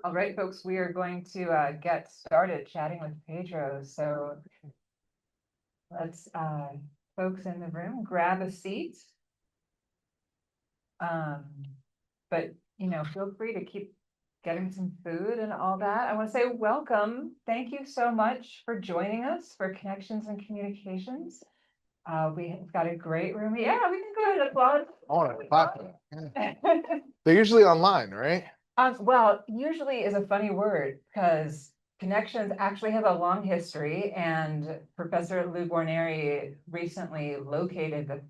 All right, folks, we are going to get started chatting with Pedro. So let's, folks in the room, grab a seat. Um, but, feel free to keep getting some food and all that. I want to say welcome. Thank you so much for joining us for Connections and Communications. We've got a great room. Yeah, we can go ahead and applaud. All right, popular. Yeah. They're usually online, right? Well, usually is a funny word because connections actually have a long history, and Professor Lou Guarneri recently located the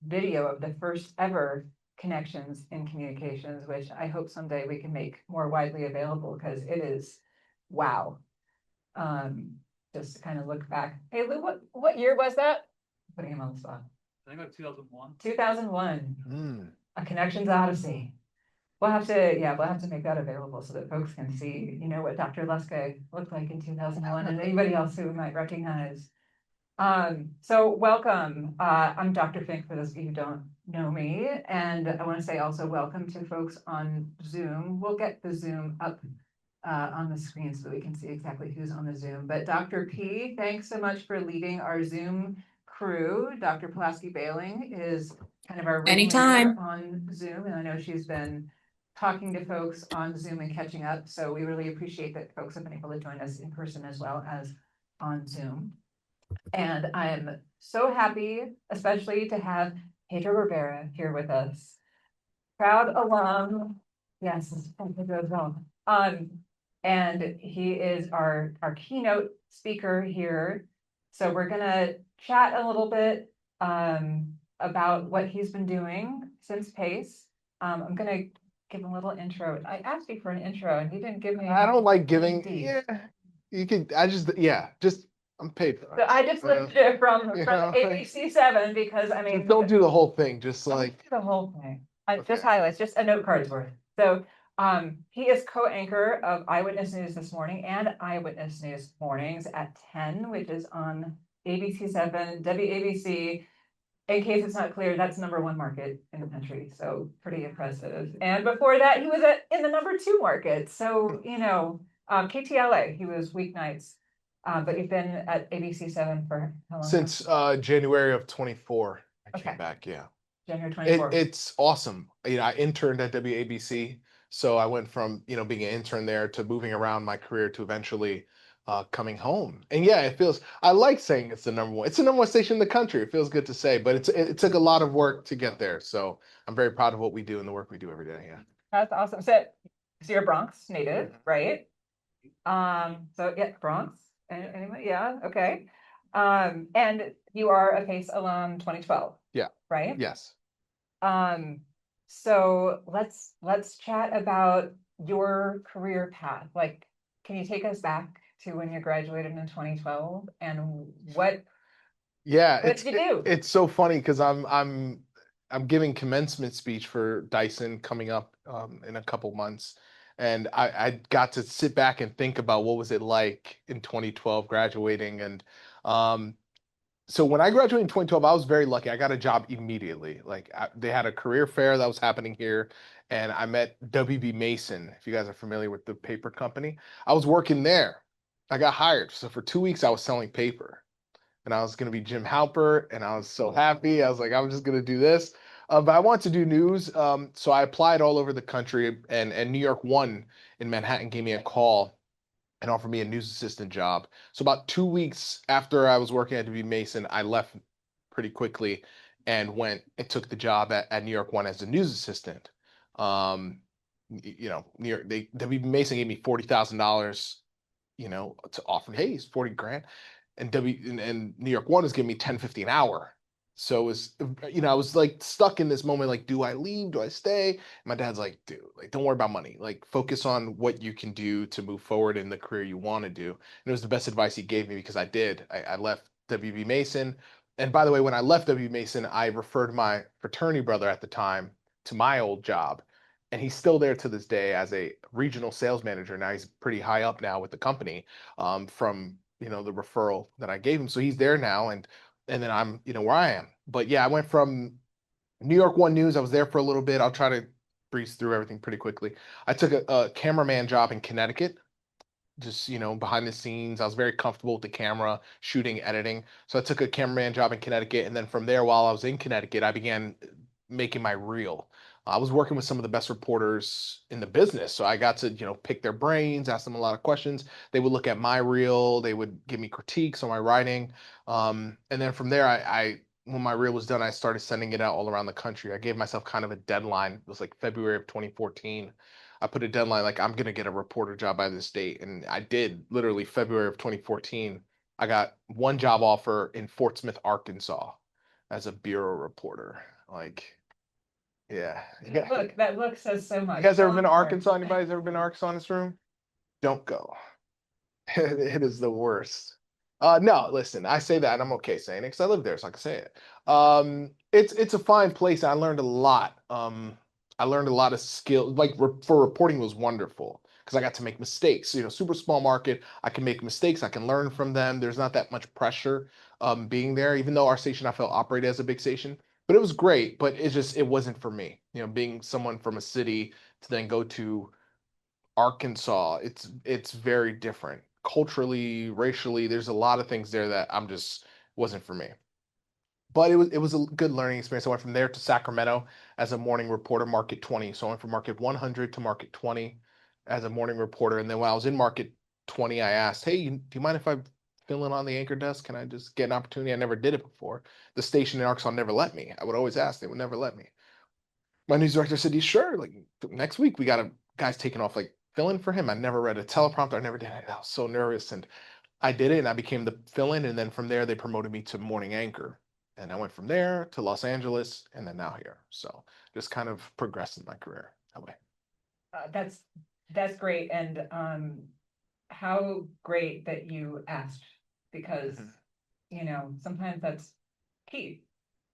video of the first ever connections in communications, which I hope someday we can make more widely available because it is wow. Just to kind of look back. Hey Lou, what year was that? Putting him on the spot. I think like 2001. 2001. A Connections Odyssey. We'll have to make that available so that folks can see, what Dr. Leska looked like in 2001 and anybody else who might recognize. So welcome. I'm Dr. Fink for those of you who don't know me. And I want to say also welcome to folks on Zoom. We'll get the Zoom up on the screen so that we can see exactly who's on the Zoom. But Dr. P, thanks so much for leading our Zoom crew. Dr. Pulaski Bailing is kind of our Anytime on Zoom, and I know she's been talking to folks on Zoom and catching up. So we really appreciate that folks have been able to join us in person as well as on Zoom. And I'm so happy, especially to have Pedro Rivera here with us. Proud alum. Yes, Pedro as well. And he is our keynote speaker here. So we're gonna chat a little bit about what he's been doing since PACE. I'm gonna give a little intro. I asked you for an intro and you didn't give me. I don't like giving. Yeah, you can. Just I'm paid for it. So I just lifted it from ABC7 because I mean, just don't do the whole thing. Just like do the whole thing. Just highlights, just a note card's worth. So he is co-anchor of Eyewitness News This Morning and Eyewitness News Mornings at 10, which is on ABC7, WABC. In case it's not clear, that's #1 market in the country. So pretty impressive. And before that, he was in the #2 market. So, KTLA, he was weeknights. But you've been at ABC7 for how long? Since January of 24. I came back, yeah. January 24. It's awesome. I interned at WABC. So I went from, being an intern there to moving around my career to eventually coming home. And yeah, I like saying it's the #1. It's the #1 station in the country. It feels good to say, but it took a lot of work to get there. So I'm very proud of what we do and the work we do every day. Yeah. That's awesome. So you're a Bronx native, right? So yeah, Bronx. Anybody? Yeah, okay. And you are a PACE alum 2012. Yeah. Right? Yes. So let's chat about your career path. Like, can you take us back to when you graduated in 2012 and what did you do? It's so funny because I'm giving commencement speech for Dyson coming up in a couple months. And I got to sit back and think about what was it like in 2012 graduating. And so when I graduated in 2012, I was very lucky. I got a job immediately. Like they had a career fair that was happening here, and I met WB Mason. If you guys are familiar with the paper company, I was working there. I got hired. So for 2 weeks, I was selling paper, and I was going to be Jim Halper, and I was so happy. I was like, I'm just going to do this. But I wanted to do news, so I applied all over the country, and New York One in Manhattan gave me a call and offered me a news assistant job. So about 2 weeks after I was working at WB Mason, I left pretty quickly and went and took the job at New York One as a news assistant. New York, WB Mason gave me $40,000, to offer. Hey, it's 40 grand, and New York One is giving me 10.50 an hour. So it was, I was like stuck in this moment, like, do I leave? Do I stay? And my dad's like, dude, like, don't worry about money. Like, focus on what you can do to move forward in the career you want to do. And it was the best advice he gave me because I did. I left WB Mason. And by the way, when I left WB Mason, I referred my fraternity brother at the time to my old job. And he's still there to this day as a regional sales manager. Now he's pretty high up now with the company from, the referral that I gave him. So he's there now. And then I'm, where I am. But yeah, I went from New York One News. I was there for a little bit. I'll try to breeze through everything pretty quickly. I took a cameraman job in Connecticut, just behind the scenes. I was very comfortable with the camera, shooting, editing. So I took a cameraman job in Connecticut, and then from there, while I was in Connecticut, I began making my reel. I was working with some of the best reporters in the business, so I got to pick their brains, ask them a lot of questions. They would look at my reel, they would give me critiques on my writing, and then from there, I when my reel was done, I started sending it out all around the country. I gave myself kind of a deadline. It was like February of 2014. I put a deadline like I'm gonna get a reporter job by this date, and I did. Literally February of 2014. I got one job offer in Fort Smith, Arkansas, as a bureau reporter. Like, yeah, yeah. That look says so You much. guys ever So been to important. Arkansas? Anybody's ever been to Arkansas in this room? Don't go. It is the worst. No, listen, I say that and I'm okay saying it because I live there, so I can say it. It's a fine place. I learned a lot. I learned a lot of skills. Like for reporting was wonderful because I got to make mistakes. Super small market. I can make mistakes. I can learn from them. There's not that much pressure being there, even though our station I felt operated as a big station. But it was great. But it wasn't for me. Being someone from a city to then go to Arkansas, it's very different culturally, racially. There's a lot of things there that I'm just wasn't for me. But it was a good learning experience. I went from there to Sacramento as a morning reporter, Market 20. So I went from Market 100 to Market 20 as a morning reporter. And then when I was in Market 20, I asked, "Hey, do you mind if I fill in on the anchor desk? Can I just get an opportunity? I never did it before." The station in Arkansas never let me. I would always ask; they would never let me. My news director said, "You sure? Like next week we got a guy's taking off. Like fill in for him." I never read a teleprompter. I never did it. I was so nervous, and I did it, and I became the fill in. And then from there, they promoted me to morning anchor, and I went from there to Los Angeles, and then now here. So just kind of progressed in my career that way. That's great, and how great that you asked, because Mhm. sometimes that's key,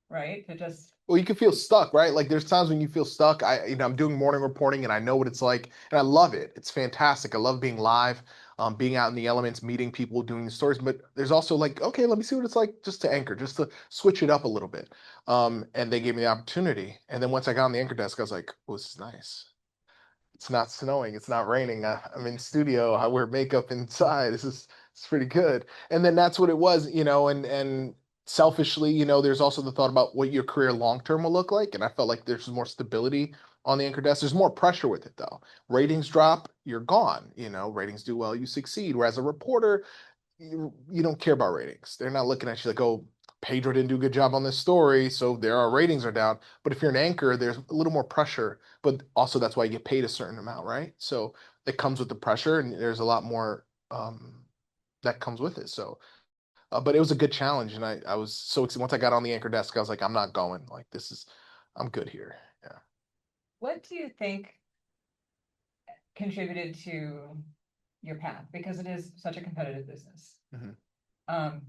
right? To just Well, you can feel stuck, right? Like there's times when you feel stuck. I'm doing morning reporting and I know what it's like, and I love it. It's fantastic. I love being live, being out in the elements, meeting people, doing the stories. But there's also like, okay, let me see what it's like just to anchor, just to switch it up a little bit. And they gave me the opportunity. And then once I got on the anchor desk, I was like, oh, this is nice. It's not snowing. It's not raining. I'm in studio. I wear makeup inside. It's pretty good. And then that's what it was, and selfishly, there's also the thought about what your career long term will look like. And I felt like there's more stability on the anchor desk. There's more pressure with it though. Ratings drop, you're gone. Ratings do well, you succeed. Whereas a reporter, you don't care about ratings. They're not looking at you like, oh, Pedro didn't do a good job on this story, so our ratings are down. But if you're an anchor, there's a little more pressure, but also that's why you get paid a certain amount, right? So it comes with the pressure, and there's a lot more that comes with it. So, but it was a good challenge, and I was so excited. Once I got on the anchor desk, I was like, I'm not going. Like I'm good here. Yeah. what do you think contributed to your path? Because it is such a competitive business. Mhm. Um,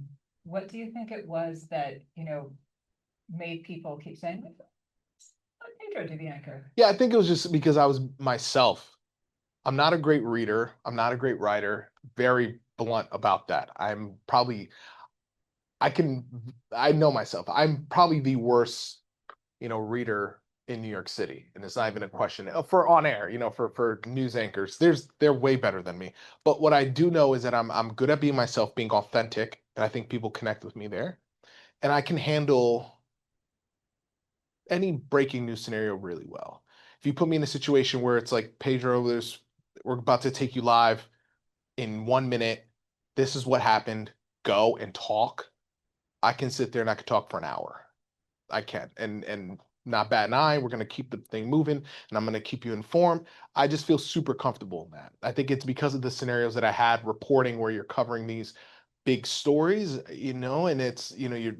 what do you think it was that, made people keep saying, let Pedro do the anchor? Yeah, I think it was just because I was myself. I'm not a great reader. I'm not a great writer. Very blunt about that. I can, I know myself. I'm probably the worst, reader in New York City. And it's not even a question for on air, for news anchors. They're way better than me. But what I do know is that I'm good at being myself, being authentic. And I think people connect with me there. And I can handle any breaking news scenario really well. If you put me in a situation where it's like, Pedro, we're about to take you live in 1 minute. This is what happened. Go and talk. I can sit there and I can talk for an hour. I can. And not bat an eye. We're gonna keep the thing moving and I'm gonna keep you informed. I just feel super comfortable in that. I think it's because of the scenarios that I had reporting where you're covering these big stories, and it's, you're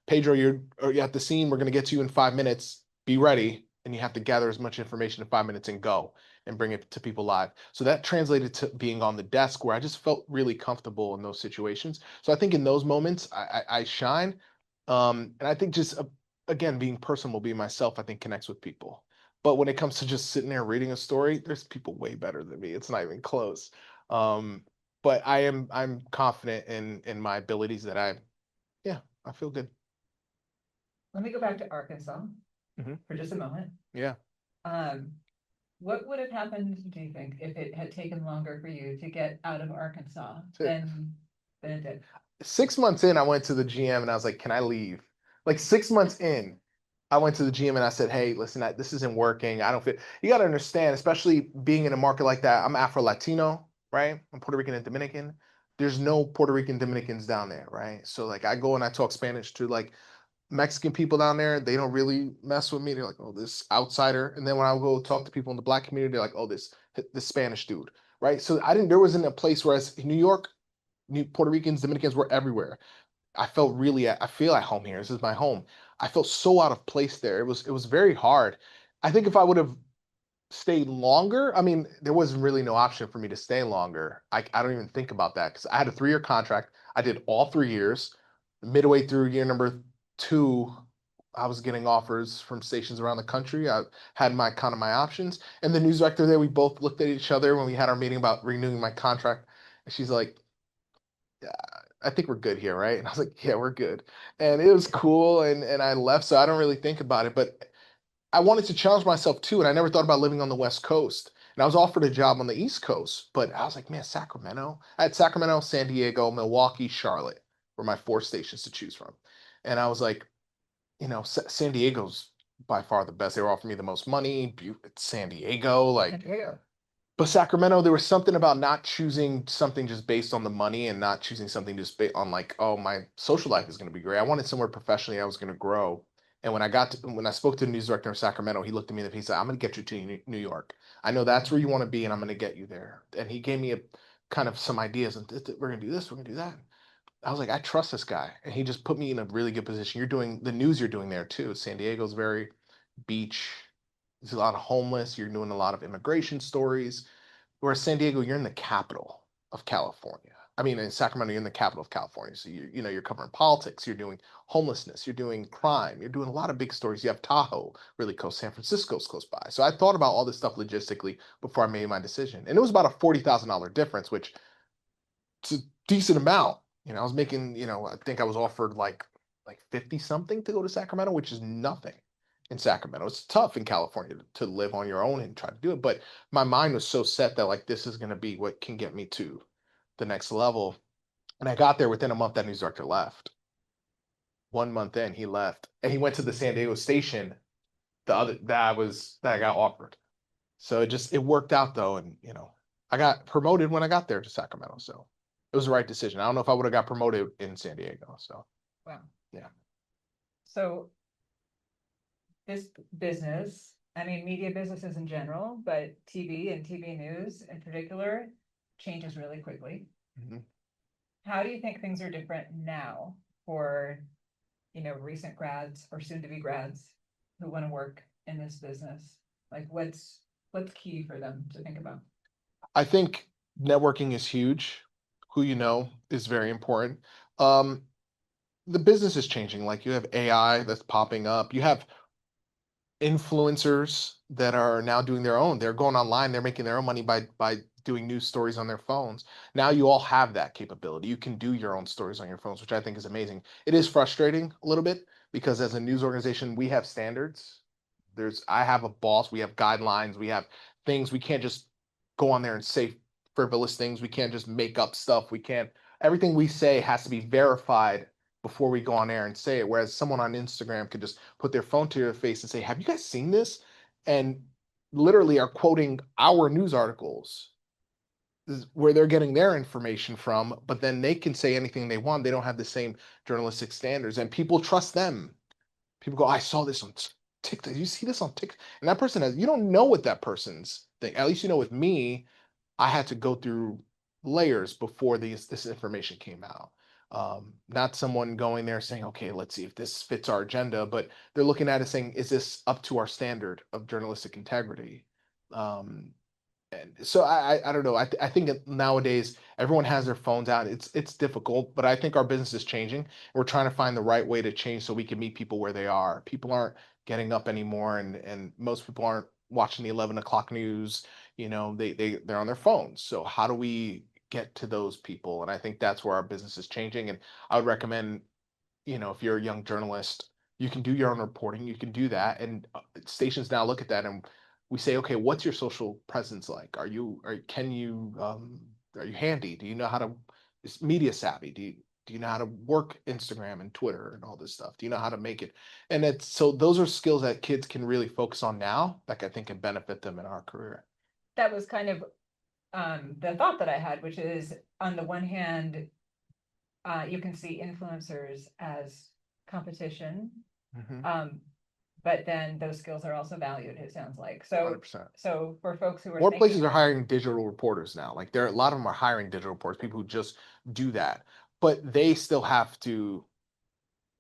Pedro, you're at the scene, we're gonna get to you in 5 minutes. Be ready. And you have to gather as much information in 5 minutes and go and bring it to people live. So that translated to being on the desk where I just felt really comfortable in those situations. So I think in those moments I shine. And I think just again, being personal, being myself, I think connects with people. But when it comes to just sitting there reading a story, there's people way better than me. It's not even close. Um, but I'm confident in my abilities that yeah, I feel good. Let me go back to Arkansas Hmm. for just a moment. Yeah. Um, What would have happened, do you think, if it had taken longer for you to get out of Arkansas than it did? 6 months in, I went to the GM and I was like, "Can I leave?" Like 6 months in, I went to the GM and I said, "Hey, listen, this isn't working. I don't fit." You got to understand, especially being in a market like that. I'm Afro Latino, right? I'm Puerto Rican and Dominican. There's no Puerto Rican Dominicans down there, right? So like, I go and I talk Spanish to like Mexican people down there. They don't really mess with me. They're like, "Oh, this outsider." And then when I go talk to people in the Black community, they're like, "Oh, this Spanish dude," right? So I didn't. There wasn't a place where in New York. Puerto Ricans, Dominicans were everywhere. I feel at home here. This is my home. I felt so out of place there. It was very hard. I think if I would have stayed longer, I mean, there wasn't really no option for me to stay longer. I don't even think about that because I had a 3 year contract. I did all 3 years. Midway through year number two, I was getting offers from stations around the country. I had my kind of my options. And the news director there, we both looked at each other when we had our meeting about renewing my contract. And she's like, "Yeah, I think we're good here, right?" And I was like, "Yeah, we're good." And it was cool, and I left, so I don't really think about it. But I wanted to challenge myself too, and I never thought about living on the West Coast. And I was offered a job on the East Coast, but I was like, man, Sacramento. I had Sacramento, San Diego, Milwaukee, Charlotte were my 4 stations to choose from. And I was like, San Diego's by far the best. They were offering me the most money. San Diego, San like, Diego. but Sacramento, there was something about not choosing something just based on the money and not choosing something just based on like, oh, my social life is going to be great. I wanted somewhere professionally I was going to grow. And when I spoke to the news director of Sacramento, he looked at me and he said, "I'm going to get you to New York. I know that's where you want to be, and I'm going to get you there." And he gave me a kind of some ideas, and we're going to do this, we're going to do that. I was like, I trust this guy, and he just put me in a really good position. You're doing the news you're doing there too. San Diego's very beach. There's a lot of homeless. You're doing a lot of immigration stories. Whereas San Diego, you're in the capital of California. I mean, in Sacramento, you're in the capital of California. So you're covering politics, you're doing homelessness, you're doing crime, you're doing a lot of big stories. You have Tahoe, really close, San Francisco's close by. So I thought about all this stuff logistically before I made my decision. And it was about a $40,000 difference, which is a decent amount. I was making, I think I was offered like 50 something to go to Sacramento, which is nothing in Sacramento. It's tough in California to live on your own and try to do it. But my mind was so set that like this is going to be what can get me to the next level. And I got there within a month that news director left. 1 month in, he left, and he went to the San Diego station. The other that I got offered. So it worked out though, and I got promoted when I got there to Sacramento. So it was the right decision. I don't know if I would have got promoted in San Diego. So Wow. yeah. So this business, I mean, media businesses in general, but TV and TV news in particular changes really quickly. Mhm. How do you think things are different now for, recent grads or soon to be grads who want to work in this business? Like what's key for them to think about? I think networking is huge. Who you know is very important. Um, the business is changing. Like you have AI that's popping up. You have influencers that are now doing their own. They're going online. They're making their own money by doing news stories on their phones. Now you all have that capability. You can do your own stories on your phones, which I think is amazing. It is frustrating a little bit because as a news organization, we have standards. I have a boss. We have guidelines. We have things. We can't just go on there and say frivolous things. We can't just make up stuff. We can't. Everything we say has to be verified before we go on air and say it. Whereas someone on Instagram could just put their phone to your face and say, "Have you guys seen this?" And literally are quoting our news articles where they're getting their information from, but then they can say anything they want. They don't have the same journalistic standards, and people trust them. People go, "I saw this on TikTok. You see this on TikTok?" And that person you don't know what that person's thing. At least with me, I had to go through layers before this information came out. Not someone going there saying, "Okay, let's see if this fits our agenda," but they're looking at it saying, "Is this up to our standard of journalistic integrity?" Um, and so I don't know. I think nowadays everyone has their phones out. It's difficult, but I think our business is changing. We're trying to find the right way to change so we can meet people where they are. People aren't getting up anymore, and most people aren't watching the 11 o'clock news. They're on their phones. So how do we get to those people? And I think that's where our business is changing. And I would recommend, if you're a young journalist, you can do your own reporting. You can do that, and stations now look at that and we say, okay, what's your social presence like? Are you handy? Do you know how to, is media savvy? Do you know how to work Instagram and Twitter and all this stuff? Do you know how to make it? And it's, so those are skills that kids can really focus on now, that I think can benefit them in our career. That was kind of the thought that I had, which is on the one hand, you can see influencers as competition. But then those skills are also valued, it sounds like. So 100%. so for folks who are More thinking, places are hiring digital reporters now. Like there, a lot of them are hiring digital reporters, people who just do that, but they still have to,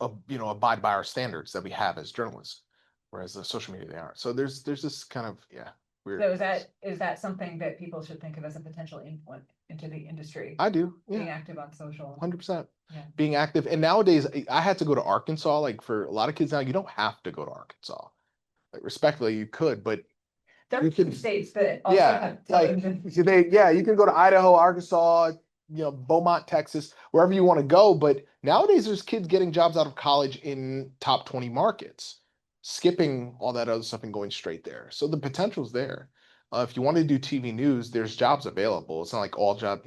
abide by our standards that we have as journalists, whereas the social media they aren't. So there's this kind of weird. so is that something that people should think of as a potential input into the industry? I do, Being yeah, active on social. 100%. Yeah. Being active, and nowadays I had to go to Arkansas. Like for a lot of kids now, you don't have to go to Arkansas. Like respectfully, you could, but There are you can. states that also Yeah, have like television. you can go to Idaho, Arkansas, Beaumont, Texas, wherever you want to go. But nowadays, there's kids getting jobs out of college in top 20 markets, skipping all that other stuff and going straight there. So the potential's there. If you want to do TV news, there's jobs available. It's not like all job,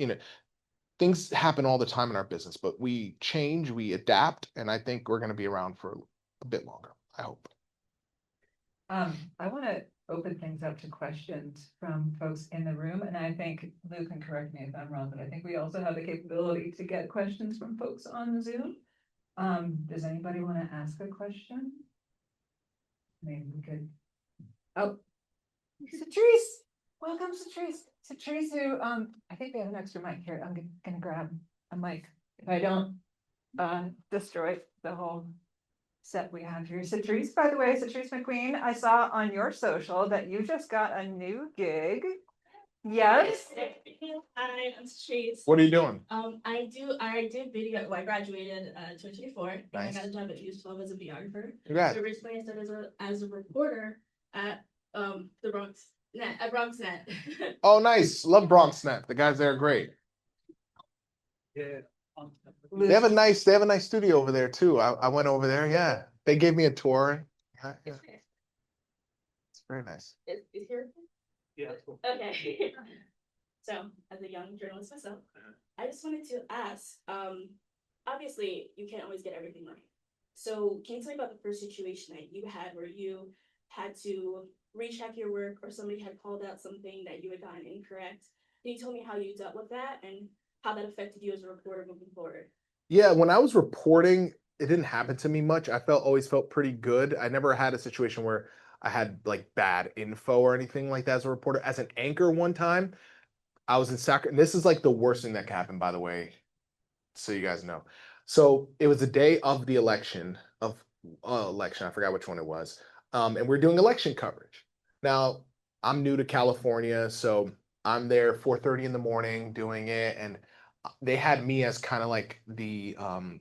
things happen all the time in our business, but we change, we adapt, and I think we're going to be around for a bit longer. I hope. I want to open things up to questions from folks in the room, and I think Lou can correct me if I'm wrong, but I think we also have the capability to get questions from folks on Zoom. Does anybody want to ask a question? Maybe we could. Oh, Catrice, welcome, Catrice. Catrice, who I think we have an extra mic here. I'm gonna grab a mic if I don't destroy the whole set we have here. Catrice, by the way, Catrice McQueen, I saw on your social that you just got a new gig. Yes. Hi, I'm Trace. What are you doing? I did video. Well, I graduated 2024. And Nice. I got a job at News 12 as a videographer. Congrats. So recently I started as a reporter at the Bronx Net at Bronx Net. Oh, nice. Love Bronx Net. The guys there are great. Yeah. They have a nice studio over there too. I went over there. Yeah. They gave me a tour. Yeah. It's very nice. Is here? Yeah. Cool. Okay. So, as a young journalist myself, I just wanted to ask, obviously you can't always get everything right. So can you tell me about the first situation that you had where you had to recheck your work or somebody had called out something that you had gotten incorrect? Can you tell me how you dealt with that and how that affected you as a reporter moving forward? Yeah, when I was reporting, it didn't happen to me much. I always felt pretty good. I never had a situation where I had like bad info or anything like that as a reporter. As an anchor one time, I was in Sacramento. This is like the worst thing that could happen, by the way, so you guys know. So it was the day of the election I forgot which one it was. And we're doing election coverage. Now, I'm new to California, so I'm there 4:30 in the morning doing it, and they had me as kind of like the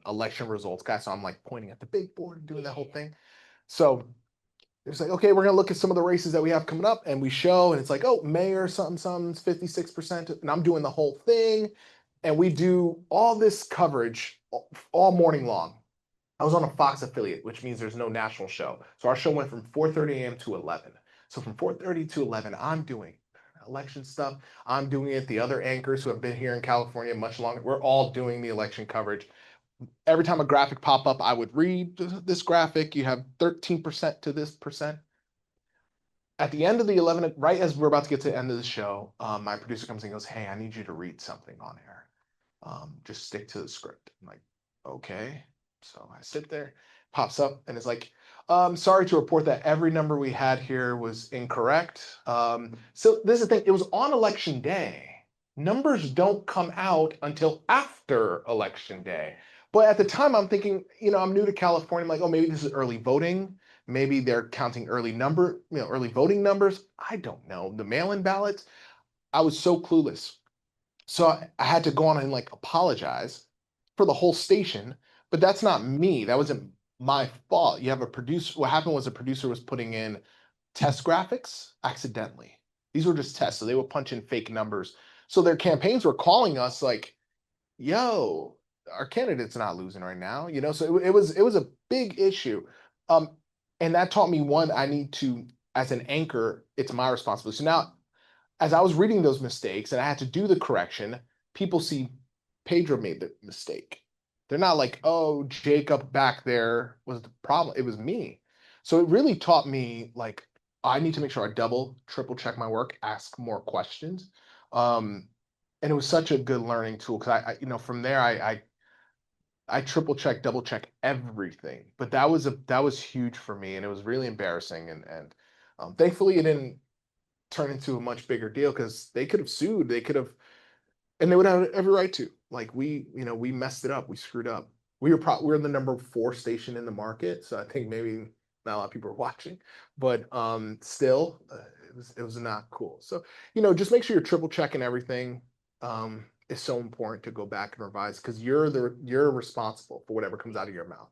election results guy. So I'm like pointing at the big board, doing that whole thing. So it's like, okay, we're gonna look at some of the races that we have coming up, and we show, and it's like, oh, mayor something something's 56%, and I'm doing the whole thing, and we do all this coverage all morning long. I was on a Fox affiliate, which means there's no national show. So our show went from 4:30 a.m. to 11. So from 4:30 to 11, I'm doing election stuff. I'm doing it. The other anchors who have been here in California much longer, we're all doing the election coverage. Every time a graphic pop up, I would read this graphic. You have 13% to this percent. At the end of the 11, right as we're about to get to the end of the show, my producer comes in and goes, "Hey, I need you to read something on air. Just stick to the script." I'm like, okay. So I sit there, pops up, and it's like, sorry to report that every number we had here was incorrect. So this is the thing, it was on election day. Numbers don't come out until after election day. But at the time, I'm thinking, I'm new to California. I'm like, oh, maybe this is early voting. Maybe they're counting early voting numbers. I don't know. The mail-in ballots. I was so clueless. So I had to go on and like apologize for the whole station, but that's not me. That wasn't my fault. You have a producer. What happened was a producer was putting in test graphics accidentally. These were just tests. So they would punch in fake numbers. So their campaigns were calling us like, yo, our candidate's not losing right now. So it was a big issue. And that taught me, one, I need to as an anchor, it's my responsibility. So now, as I was reading those mistakes and I had to do the correction, people see Pedro made the mistake. They're not like, oh, Jacob back there was the problem. It was me. So it really taught me like I need to make sure I double, triple check my work, ask more questions. Um, and it was such a good learning tool because from there I triple check, double check everything. But that was huge for me, and it was really embarrassing. And thankfully, it didn't turn into a much bigger deal because they could have sued. They could have, and they would have every right to. Like we messed it up. We screwed up. We were the number 4 station in the market, so I think maybe not a lot of people are watching, but still, it was not cool. So just make sure you're triple checking everything. Is so important to go back and revise because you're responsible for whatever comes out of your mouth.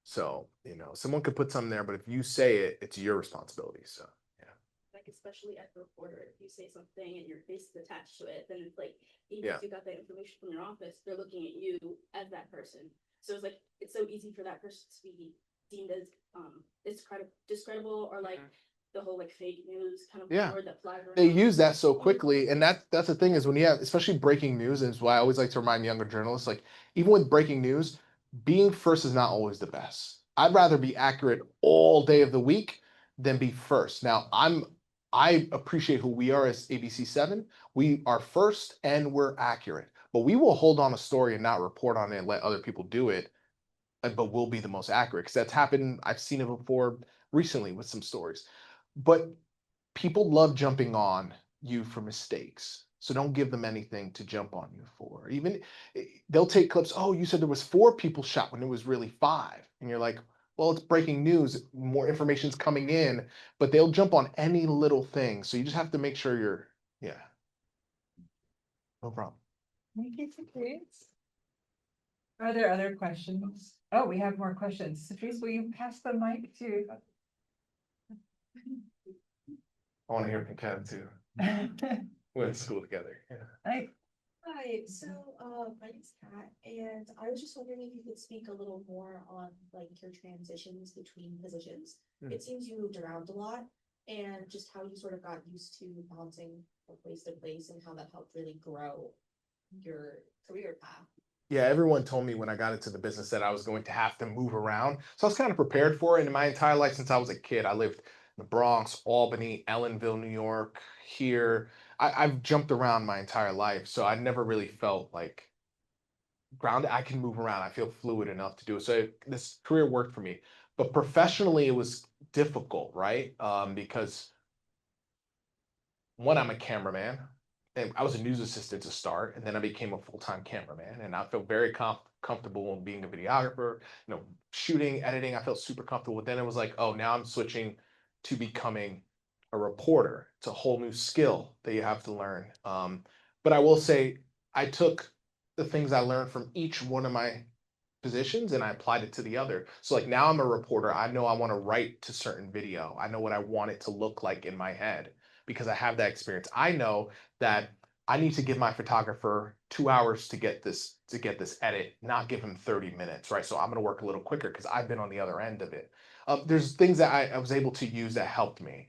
So someone could put something there, but if you say it, it's your responsibility. So yeah. Like especially as a reporter, if you say something and your face is attached to it, then it's like even Yeah. if you got that information from your office, they're looking at you as that person. So it's like it's so easy for that person to be deemed as discreditable or like the whole like fake news kind of Yeah. word that flies around. They use that so quickly, and that's the thing is when you have especially breaking news, and it's why I always like to remind younger journalists, like even with breaking news, being first is not always the best. I'd rather be accurate all day of the week than be first. Now I appreciate who we are as ABC7. We are first and we're accurate, but we will hold on a story and not report on it and let other people do it, but we'll be the most accurate because that's happened. I've seen it before recently with some stories, but people love jumping on you for mistakes. So don't give them anything to jump on you for. Even they'll take clips. Oh, you said there was 4 people shot when it was really 5. And you're like, well, it's breaking news. More information's coming in, but they'll jump on any little thing. So you just have to make sure yeah, no problem. Thank you, Patrice. Are there other questions? Oh, we have more questions. Patrice, will you pass the mic to? I want to hear from Kevin too. We went to school together. Yeah. Hi, so my name's Kat, and I was just wondering if you could speak a little more on like your transitions between positions. It seems you moved around a lot, and just how you sort of got used to bouncing from place to place and how that helped really grow your career path. Yeah, everyone told me when I got into the business that I was going to have to move around. So I was kind of prepared for it. And in my entire life since I was a kid, I lived in the Bronx, Albany, Ellenville, New York, here. I've jumped around my entire life. So I never really felt like grounded. I can move around. I feel fluid enough to do it. So this career worked for me. But professionally, it was difficult, right? Because one, I'm a cameraman, and I was a news assistant to start, and then I became a full-time cameraman, and I felt very comfortable in being a videographer, shooting, editing. I felt super comfortable. Then it was like, oh, now I'm switching to becoming a reporter. It's a whole new skill that you have to learn. But I will say, I took the things I learned from each one of my positions and I applied it to the other. So like now I'm a reporter. I know I want to write to certain video. I know what I want it to look like in my head because I have that experience. I know that I need to give my photographer 2 hours to get this edit, not give him 30 minutes, right? So I'm going to work a little quicker because I've been on the other end of it. There's things that I was able to use that helped me.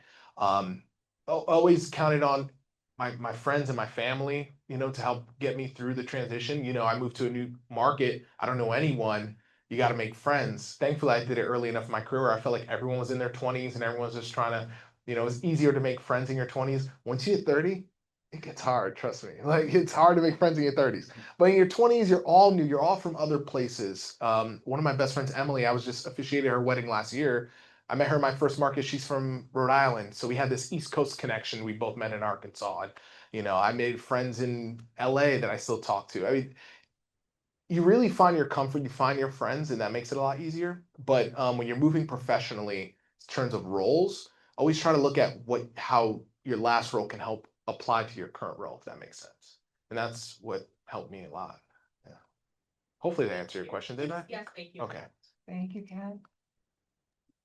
Always counted on my friends and my family, to help get me through the transition. I moved to a new market. I don't know anyone. You got to make friends. Thankfully, I did it early enough in my career where I felt like everyone was in their 20s and everyone's just trying to, it's easier to make friends in your 20s. Once you hit 30, it gets hard, trust me. Like it's hard to make friends in your 30s. But in your 20s, you're all new. You're all from other places. One of my best friends, Emily, I was just officiated her wedding last year. I met her in my first market. She's from Rhode Island. So we had this East Coast connection. We both met in Arkansas. And, I made friends in LA that I still talk to. I mean, you really find your comfort, you find your friends, and that makes it a lot easier. But when you're moving professionally in terms of roles, always try to look at how your last role can help apply to your current role, if that makes sense. And that's what helped me a lot. Yeah. Hopefully that answered your question, did I? Yes, thank you. Okay. Thank you, Kat.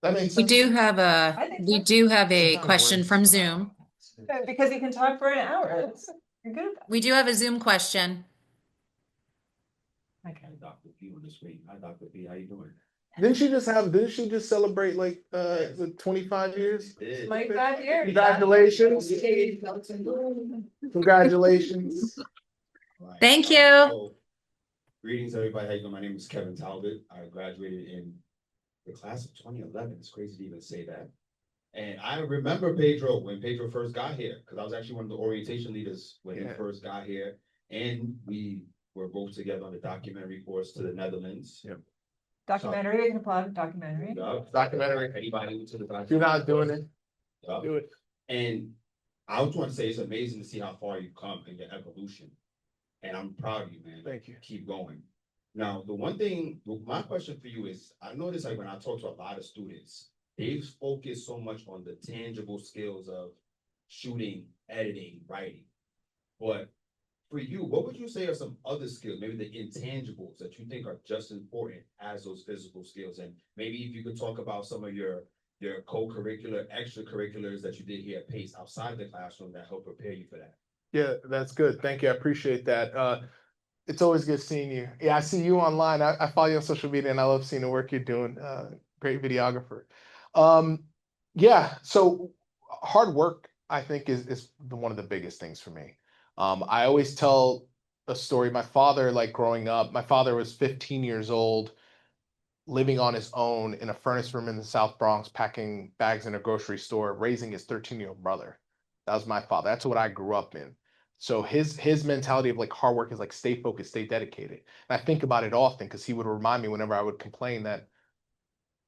That makes We sense. do have I think so. a Sometimes question words from come Zoom. out. Because you can talk for an hour. You're good. We do have a Zoom question. Okay. Dr. P on the screen. Hi, Dr. P. How you doing? Didn't she just celebrate like the 25 years? 25 years. Congratulations. Congratulations. Alright, Thank you. so, greetings, everybody. How you doing? My name is Kevin Talbot. I graduated in the class of 2011. It's crazy to even say that. And I remember Pedro when Pedro first got here, because I was actually one of the orientation leaders when he Yeah. first got here. And we were both together on the documentary course to the Netherlands. Yep. Documentary, we can applaud documentary. Yup. Documentary. Anybody who to the If you're not doing it, Yup. do it. And I just want to say it's amazing to see how far you've come in your evolution. And I'm proud of you, man. Thank you. Keep going. Now, the one thing, my question for you is, I noticed like when I talk to a lot of students, they've focused so much on the tangible skills of shooting, editing, writing. But for you, what would you say are some other skills, maybe the intangibles that you think are just important as those physical skills? And maybe if you could talk about some of your co-curricular, extracurriculars that you did here at Pace outside of the classroom that help prepare you for that. Yeah, that's good. Thank you. I appreciate that. It's always good seeing you. Yeah, I see you online. I follow you on social media and I love seeing the work you're doing. Great videographer. Yeah, so hard work, I think, is one of the biggest things for me. I always tell a story. My father, like growing up, my father was 15 years old, living on his own in a furnace room in the South Bronx, packing bags in a grocery store, raising his 13-year-old brother. That was my father. That's what I grew up in. So his mentality of like hard work is like stay focused, stay dedicated. And I think about it often because he would remind me whenever I would complain that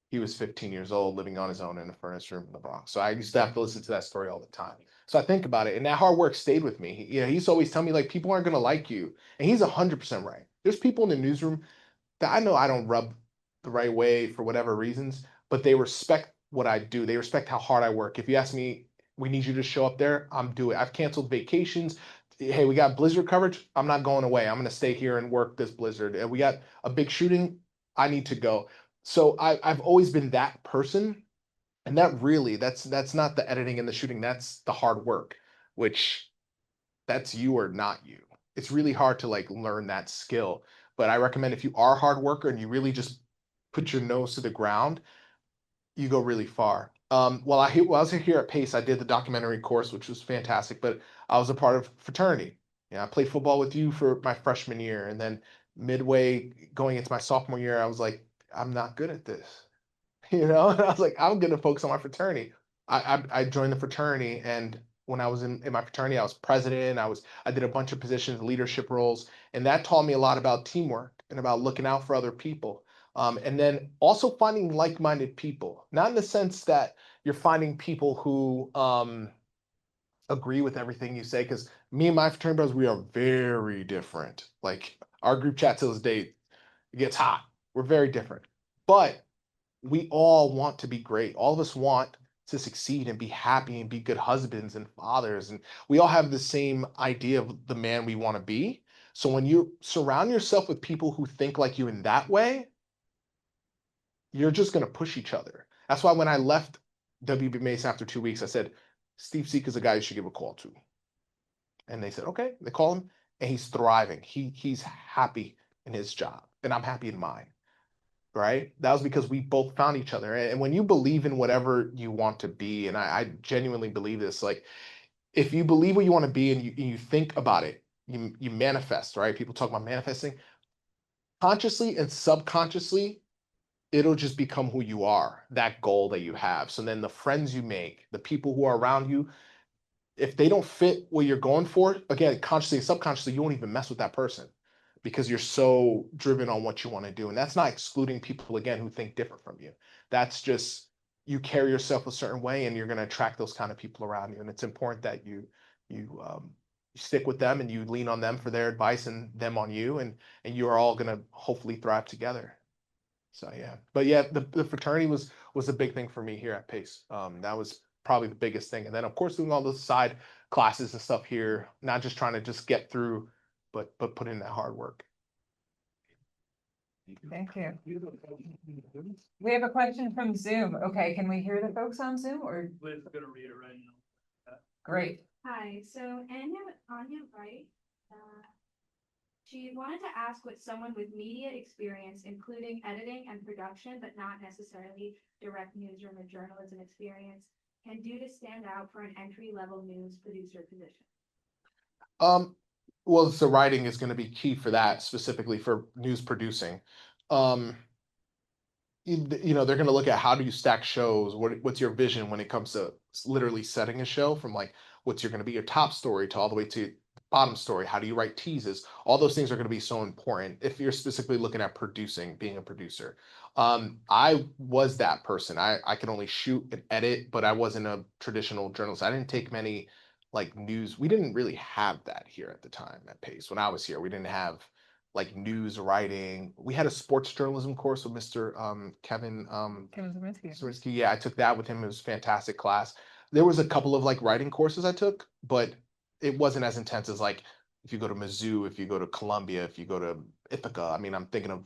he was 15 years old, living on his own in a furnace room in the Bronx. So I used to have to listen to that story all the time. So I think about it, and that hard work stayed with me. He used to always tell me like people aren't gonna like you, and he's 100% right. There's people in the newsroom that I know I don't rub the right way for whatever reasons, but they respect what I do. They respect how hard I work. If you ask me, we need you to show up there, I'm doing it. I've canceled vacations. Hey, we got blizzard coverage. I'm not going away. I'm going to stay here and work this blizzard. And we got a big shooting. I need to go. So I've always been that person. And that's not the editing and the shooting. That's the hard work, which that's you or not you. It's really hard to like learn that skill. But I recommend if you are a hard worker and you really just put your nose to the ground, you go really far. While I was here at Pace, I did the documentary course, which was fantastic, but I was a part of fraternity. Yeah, I played football with you for my freshman year, and then midway going into my sophomore year, I was like, I'm not good at this. And I was like, I'm gonna focus on my fraternity. I joined the fraternity, and when I was in my fraternity, I was president. I did a bunch of positions, leadership roles, and that taught me a lot about teamwork and about looking out for other people. And then also finding like-minded people, not in the sense that you're finding people who agree with everything you say, because me and my fraternity brothers, we are very different. Like our group chat to this day, it gets hot. We're very different, but we all want to be great. All of us want to succeed and be happy and be good husbands and fathers. And we all have the same idea of the man we want to be. So when you surround yourself with people who think like you in that way, you're just going to push each other. That's why when I left WB Mason after 2 weeks, I said, Steve Seek is a guy you should give a call to. And they said, okay. They call him and he's thriving. He's happy in his job and I'm happy in mine. Right? That was because we both found each other. And when you believe in whatever you want to be, and I genuinely believe this, like if you believe what you want to be and you think about it, you manifest, right? People talk about manifesting consciously and subconsciously, it'll just become who you are, that goal that you have. So then the friends you make, the people who are around you, if they don't fit what you're going for, again, consciously and subconsciously, you won't even mess with that person because you're so driven on what you want to do. And that's not excluding people, again, who think different from you. That's just you carry yourself a certain way and you're going to attract those kind of people around you. And it's important that you stick with them and you lean on them for their advice and them on you. And you are all going to hopefully thrive together. So yeah, but yeah, the fraternity was a big thing for me here at Pace. That was probably the biggest thing. And then of course doing all those side classes and stuff here, not just trying to just get through, but put in that hard work. Thank you. We have a question from Zoom. Okay, can we hear the folks on Zoom or? Liz is gonna read it right now. Great. Hi, so Anya Wright, She wanted to ask what someone with media experience, including editing and production, but not necessarily direct newsroom or journalism experience, can do to stand out for an entry-level news producer position. Well, the writing is going to be key for that, specifically for news producing. Um, you know, they're going to look at how do you stack shows? What's your vision when it comes to literally setting a show from like what's your going to be your top story to all the way to bottom story? How do you write teases? All those things are going to be so important if you're specifically looking at producing, being a producer. I was that person. I could only shoot and edit, but I wasn't a traditional journalist. I didn't take many like news. We didn't really have that here at the time at Pace. When I was here, we didn't have like news writing. We had a sports journalism course with Mr. Kevin Kevin Ziminsky. Swirsky. Yeah, I took that with him. It was a fantastic class. There was a couple of like writing courses I took, but it wasn't as intense as like if you go to Mizzou, if you go to Columbia, if you go to Ithaca. I mean, I'm thinking of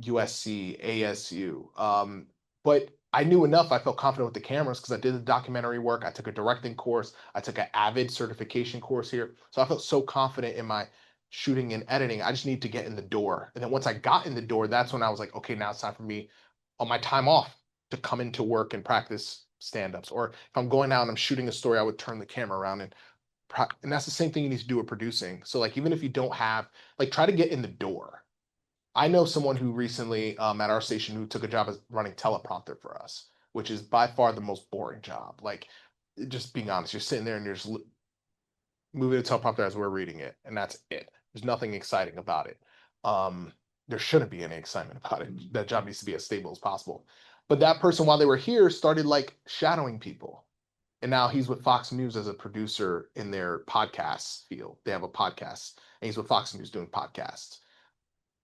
USC, ASU. But I knew enough. I felt confident with the cameras because I did the documentary work. I took a directing course. I took an Avid certification course here. So I felt so confident in my shooting and editing. I just need to get in the door. And then once I got in the door, that's when I was like, okay, now it's time for me on my time off to come into work and practice stand-ups. Or if I'm going out and I'm shooting a story, I would turn the camera around and that's the same thing you need to do with producing. So like even if you don't have like try to get in the door. I know someone who recently at our station who took a job as running teleprompter for us, which is by far the most boring job. Like, just being honest, you're sitting there and you're just moving the teleprompter as we're reading it, and that's it. There's nothing exciting about it. There shouldn't be any excitement about it. That job needs to be as stable as possible. But that person, while they were here, started like shadowing people. And now he's with Fox News as a producer in their podcast field. They have a podcast, and he's with Fox News doing podcasts.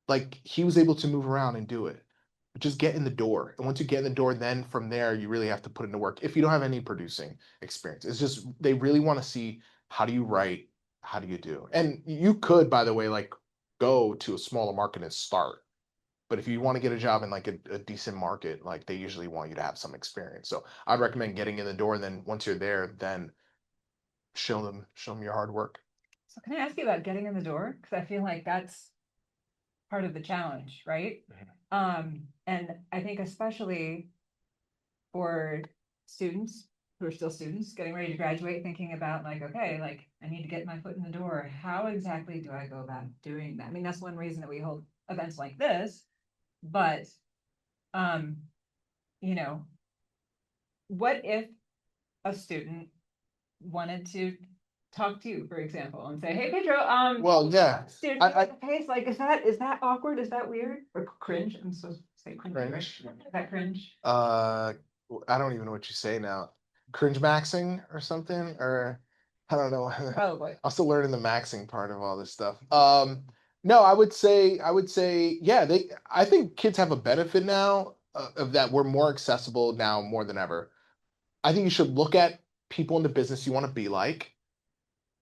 Like he was able to move around and do it. Just get in the door. And once you get in the door, then from there, you really have to put into work. If you don't have any producing experience, it's just they really want to see how do you write, how do you do. And you could, by the way, like go to a smaller market and start. But if you want to get a job in like a decent market, like they usually want you to have some experience. So I'd recommend getting in the door. And then once you're there, then show them your hard work. So can I ask you about getting in the door? Because I feel like that's part of the challenge, right? And I think especially for students who are still students getting ready to graduate, thinking about like, okay, like I need to get my foot in the door. How exactly do I go about doing that? I mean, that's one reason that we hold events like this, but you know, what if a student wanted to talk to you, for example, and say, "Hey, Pedro, Well, yeah, student I pace, like, is that awkward? Is that weird or cringe? I'm supposed to say cringe. Right? cringe. Is that cringe? I don't even know what you say now. Cringe maxing or something, or I don't know. Probably. I'm still learning the maxing part of all this stuff. No, I would say, yeah, I think kids have a benefit now of that we're more accessible now more than ever. I think you should look at people in the business you want to be like.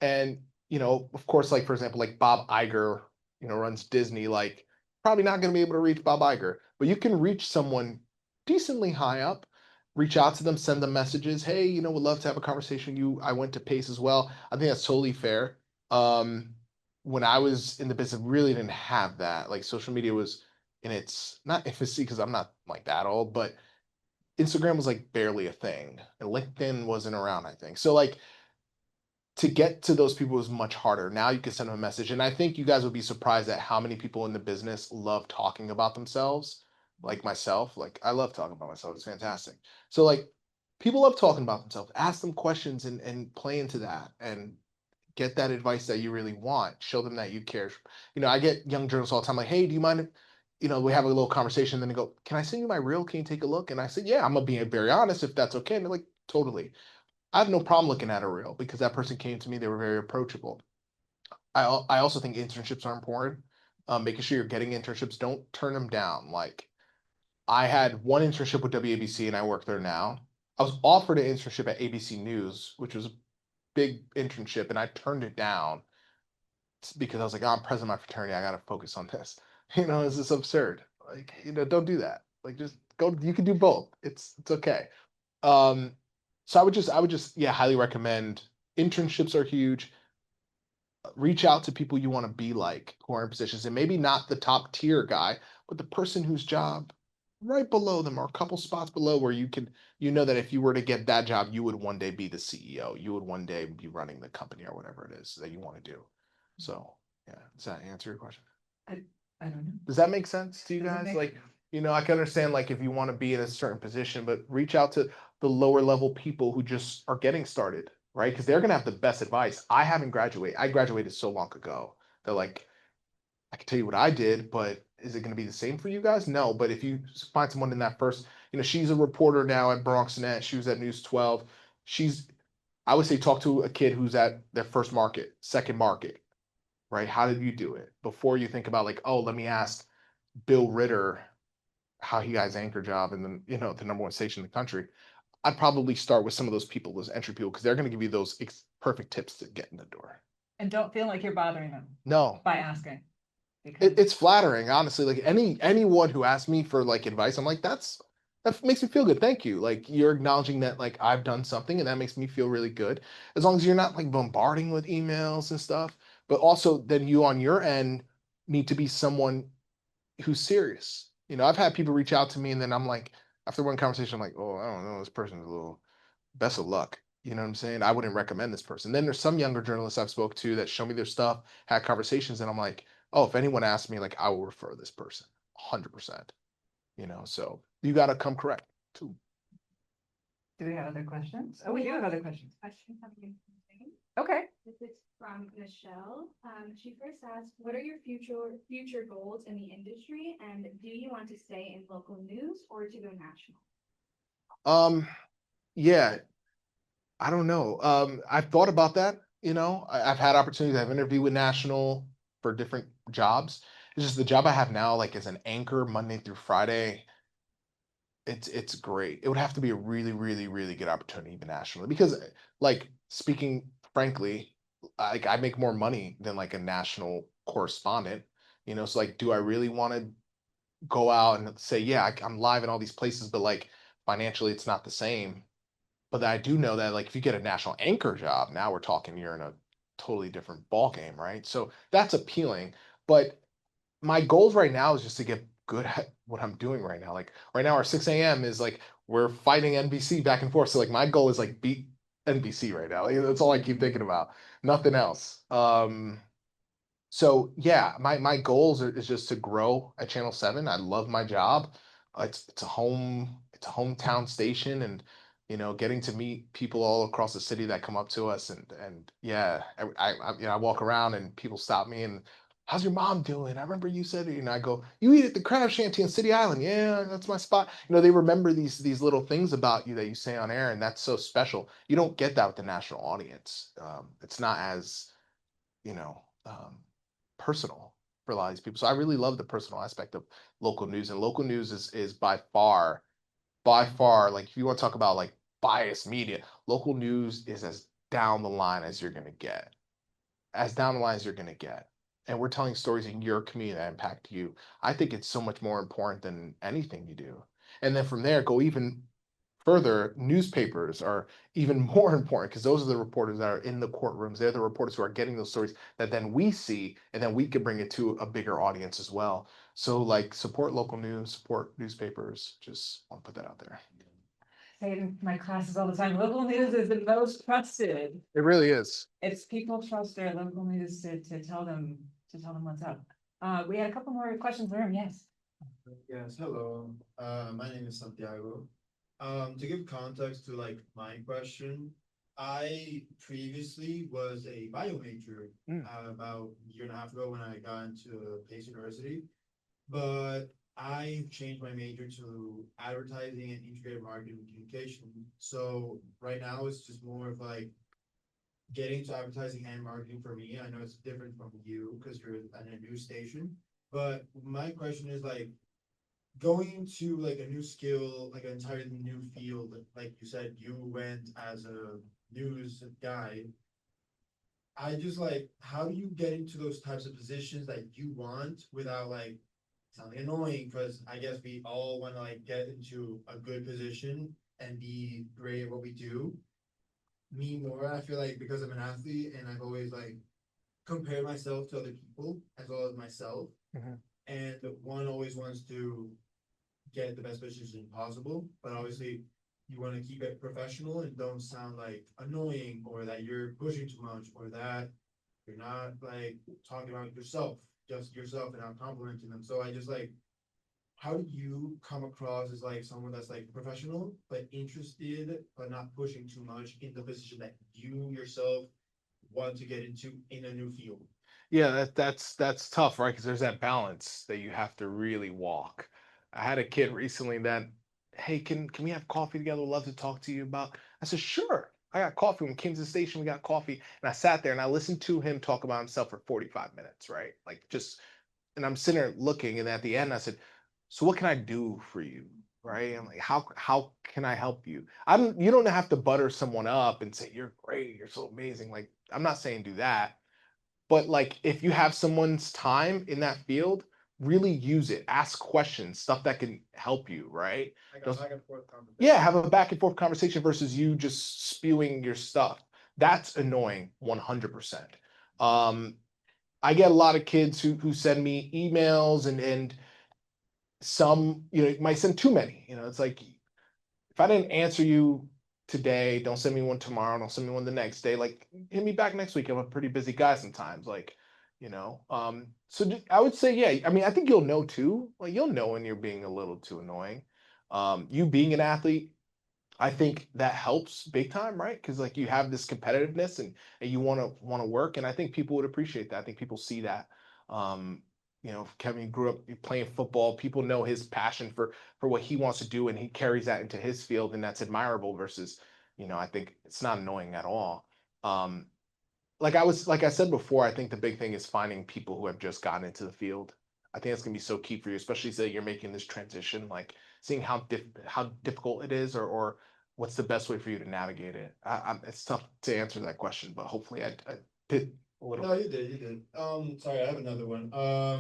And, you know, of course, like for example, like Bob Iger, you know, runs Disney, like probably not going to be able to reach Bob Iger, but you can reach someone decently high up, reach out to them, send them messages. Hey, you know, would love to have a conversation with you. I went to Pace as well. I think that's totally fair. When I was in the business, really didn't have that. Like social media was in its not infancy because I'm not like that old, but Instagram was like barely a thing. And LinkedIn wasn't around, I think. So like to get to those people is much harder. Now you can send them a message. And I think you guys would be surprised at how many people in the business love talking about themselves, like myself. Like I love talking about myself. It's fantastic. So like people love talking about themselves. Ask them questions and play into that and get that advice that you really want. Show them that you care. You know, I get young journalists all the time like, hey, do you mind if, you know, we have a little conversation, then they go, can I send you my reel? Can you take a look? And I said, yeah, I'm gonna be very honest if that's okay. And they're like, totally. I have no problem looking at a reel because that person came to me, they were very approachable. I also think internships are important. Making sure you're getting internships, don't turn them down. Like I had one internship with WABC and I work there now. I was offered an internship at ABC News, which was a big internship, and I turned it down because I was like, oh, I'm president of my fraternity. I got to focus on this. You know, this is absurd. Like, you know, don't do that. Like, just go. You can do both. It's okay. So I would just, yeah, highly recommend. Internships are huge. reach out to people you want to be like who are in positions, and maybe not the top tier guy, but the person whose job right below them or a couple spots below where you know that if you were to get that job, you would one day be the CEO. You would one day be running the company or whatever it is that you want to do. So yeah, does that answer your question? I don't know. Does that make sense to you Does it guys? make- Like, I can understand like if you want to be in a certain position, but reach out to the lower level people who just are getting started, right? Because they're gonna have the best advice. I haven't graduated. I graduated so long ago that like I can tell you what I did, but is it gonna be the same for you guys? No. But if you find someone in that first, she's a reporter now at Bronx Net. She was at News 12. She's I would say talk to a kid who's at their first market, second market, right? How did you do it? Before you think about like, oh, let me ask Bill Ritter how he got his anchor job and then, the number one station in the country. I'd probably start with some of those people, those entry people, because they're going to give you those perfect tips to get in the door. And don't feel like you're bothering them No, by asking. Because it's flattering, honestly. Like anyone who asks me for like advice, I'm like, that makes me feel good. Thank you. Like you're acknowledging that like I've done something and that makes me feel really good. As long as you're not like bombarding with emails and stuff, but also then you on your end need to be someone who's serious. I've had people reach out to me and then I'm like, after one conversation, I'm like, oh, I don't know, this person's a little best of luck. You know what I'm saying? I wouldn't recommend this person. Then there's some younger journalists I've spoke to that show me their stuff, had conversations, and I'm like, oh, if anyone asks me, like, I will refer this person 100%. So you got to come correct too. do we have other questions? Oh, we do have other questions. Question coming in from Fink. Okay. This is from Michelle. She first asked, what are your future goals in the industry, and do you want to stay in local news or to go national? Yeah, I don't know. I've thought about that. I've had opportunities. I've interviewed with National for different jobs. It's just the job I have now, like as an anchor Monday through Friday. It's great. It would have to be a really, really, really good opportunity even nationally because, like, speaking frankly, like I make more money than like a national correspondent. So like, do I really want to go out and say, yeah, I'm live in all these places, but like financially, it's not the same. But I do know that like if you get a national anchor job, now we're talking you're in a totally different ball game, right? So that's appealing. But my goals right now is just to get good at what I'm doing right now. Like right now, our 6 a.m. is like we're fighting NBC back and forth. So like my goal is like beat NBC right now. Like, that's all I keep thinking about. Nothing else. So yeah, my goals is just to grow at Channel 7. I love my job. It's a hometown station, and getting to meet people all across the city that come up to us, and yeah, I walk around and people stop me and how's your mom doing? I remember you said it, and I go, you eat at the crab shanty on City Island. Yeah, that's my spot. They remember these little things about you that you say on air, and that's so special. You don't get that with the national audience. It's not as you know. Personal for a lot of these people. So I really love the personal aspect of local news, and local news is by far, like if you want to talk about like biased media, local news is as down the line as you're gonna get, as down the line as you're gonna get. And we're telling stories in your community that impact you. I think it's so much more important than anything you do. And then from there, go even further, newspapers are even more important because those are the reporters that are in the courtrooms. They're the reporters who are getting those stories that then we see, and then we can bring it to a bigger audience as well. So, like, support local news, support newspapers. Just want to put that out there. Say it in my classes all the time. Local news is the most trusted. It really is. It's people trust their local news to tell them what's up. We had a couple more questions in the room. Yes. Yes, hello. My name is Santiago. To give context to like my question, I previously was a bio major about a year and a half ago when I got into Pace University, but I changed my major to advertising and integrated marketing and communication. So right now it's just more of like getting to advertising and marketing for me. I know it's different from you because you're at a news station, but my question is like, going to like a new skill, like an entirely new field, like you said, you went as a news guy. I just like, how do you get into those types of positions that you want without like sounding annoying? Because I guess we all want to like get into a good position and be great at what we do. Me more, I feel like because I'm an athlete and I've always like compare myself to other people as well as myself. Mhm. And one always wants to get the best position possible, but obviously you want to keep it professional and don't sound like annoying or that you're pushing too much or that you're not like talking about yourself, just yourself and not complimenting them. So I just like, how do you come across as like someone that's like professional but interested but not pushing too much in the position that you yourself want to get into in a new field? Yeah, that's tough, right? Because there's that balance that you have to really walk. I had a kid recently that, hey, can we have coffee together? Would love to talk to you about. I said, sure. I got coffee. When we came to the station, we got coffee, and I sat there and I listened to him talk about himself for 45 minutes, right? Like just, and I'm sitting there looking, and at the end, I said, so what can I do for you? Right? I'm like, how can I help you? You don't have to butter someone up and say you're great, you're so amazing. Like I'm not saying do that, but like if you have someone's time in that field, really use it. Ask questions, stuff that can help you, right? Like a Those- back and forth conversation. yeah, have a back and forth conversation versus you just spewing your stuff. That's annoying 100%. Um, I get a lot of kids who send me emails and some, might send too many. It's like if I didn't answer you today, don't send me one tomorrow, don't send me one the next day. Like hit me back next week. I'm a pretty busy guy sometimes. I would say, yeah, I mean, I think you'll know too. Like you'll know when you're being a little too annoying. You being an athlete, I think that helps big time, right? Because like you have this competitiveness and you want to work, and I think people would appreciate that. I think people see that. Um, Kevin grew up playing football. People know his passion for what he wants to do, and he carries that into his field, and that's admirable. Versus, I think it's not annoying at all. Um, like I said before, I think the big thing is finding people who have just gotten into the field. I think that's gonna be so key for you, especially say you're making this transition, like seeing how difficult it is, or what's the best way for you to navigate it. It's tough to answer that question, but hopefully I did a little. No, you did, you did. Sorry, I have another one.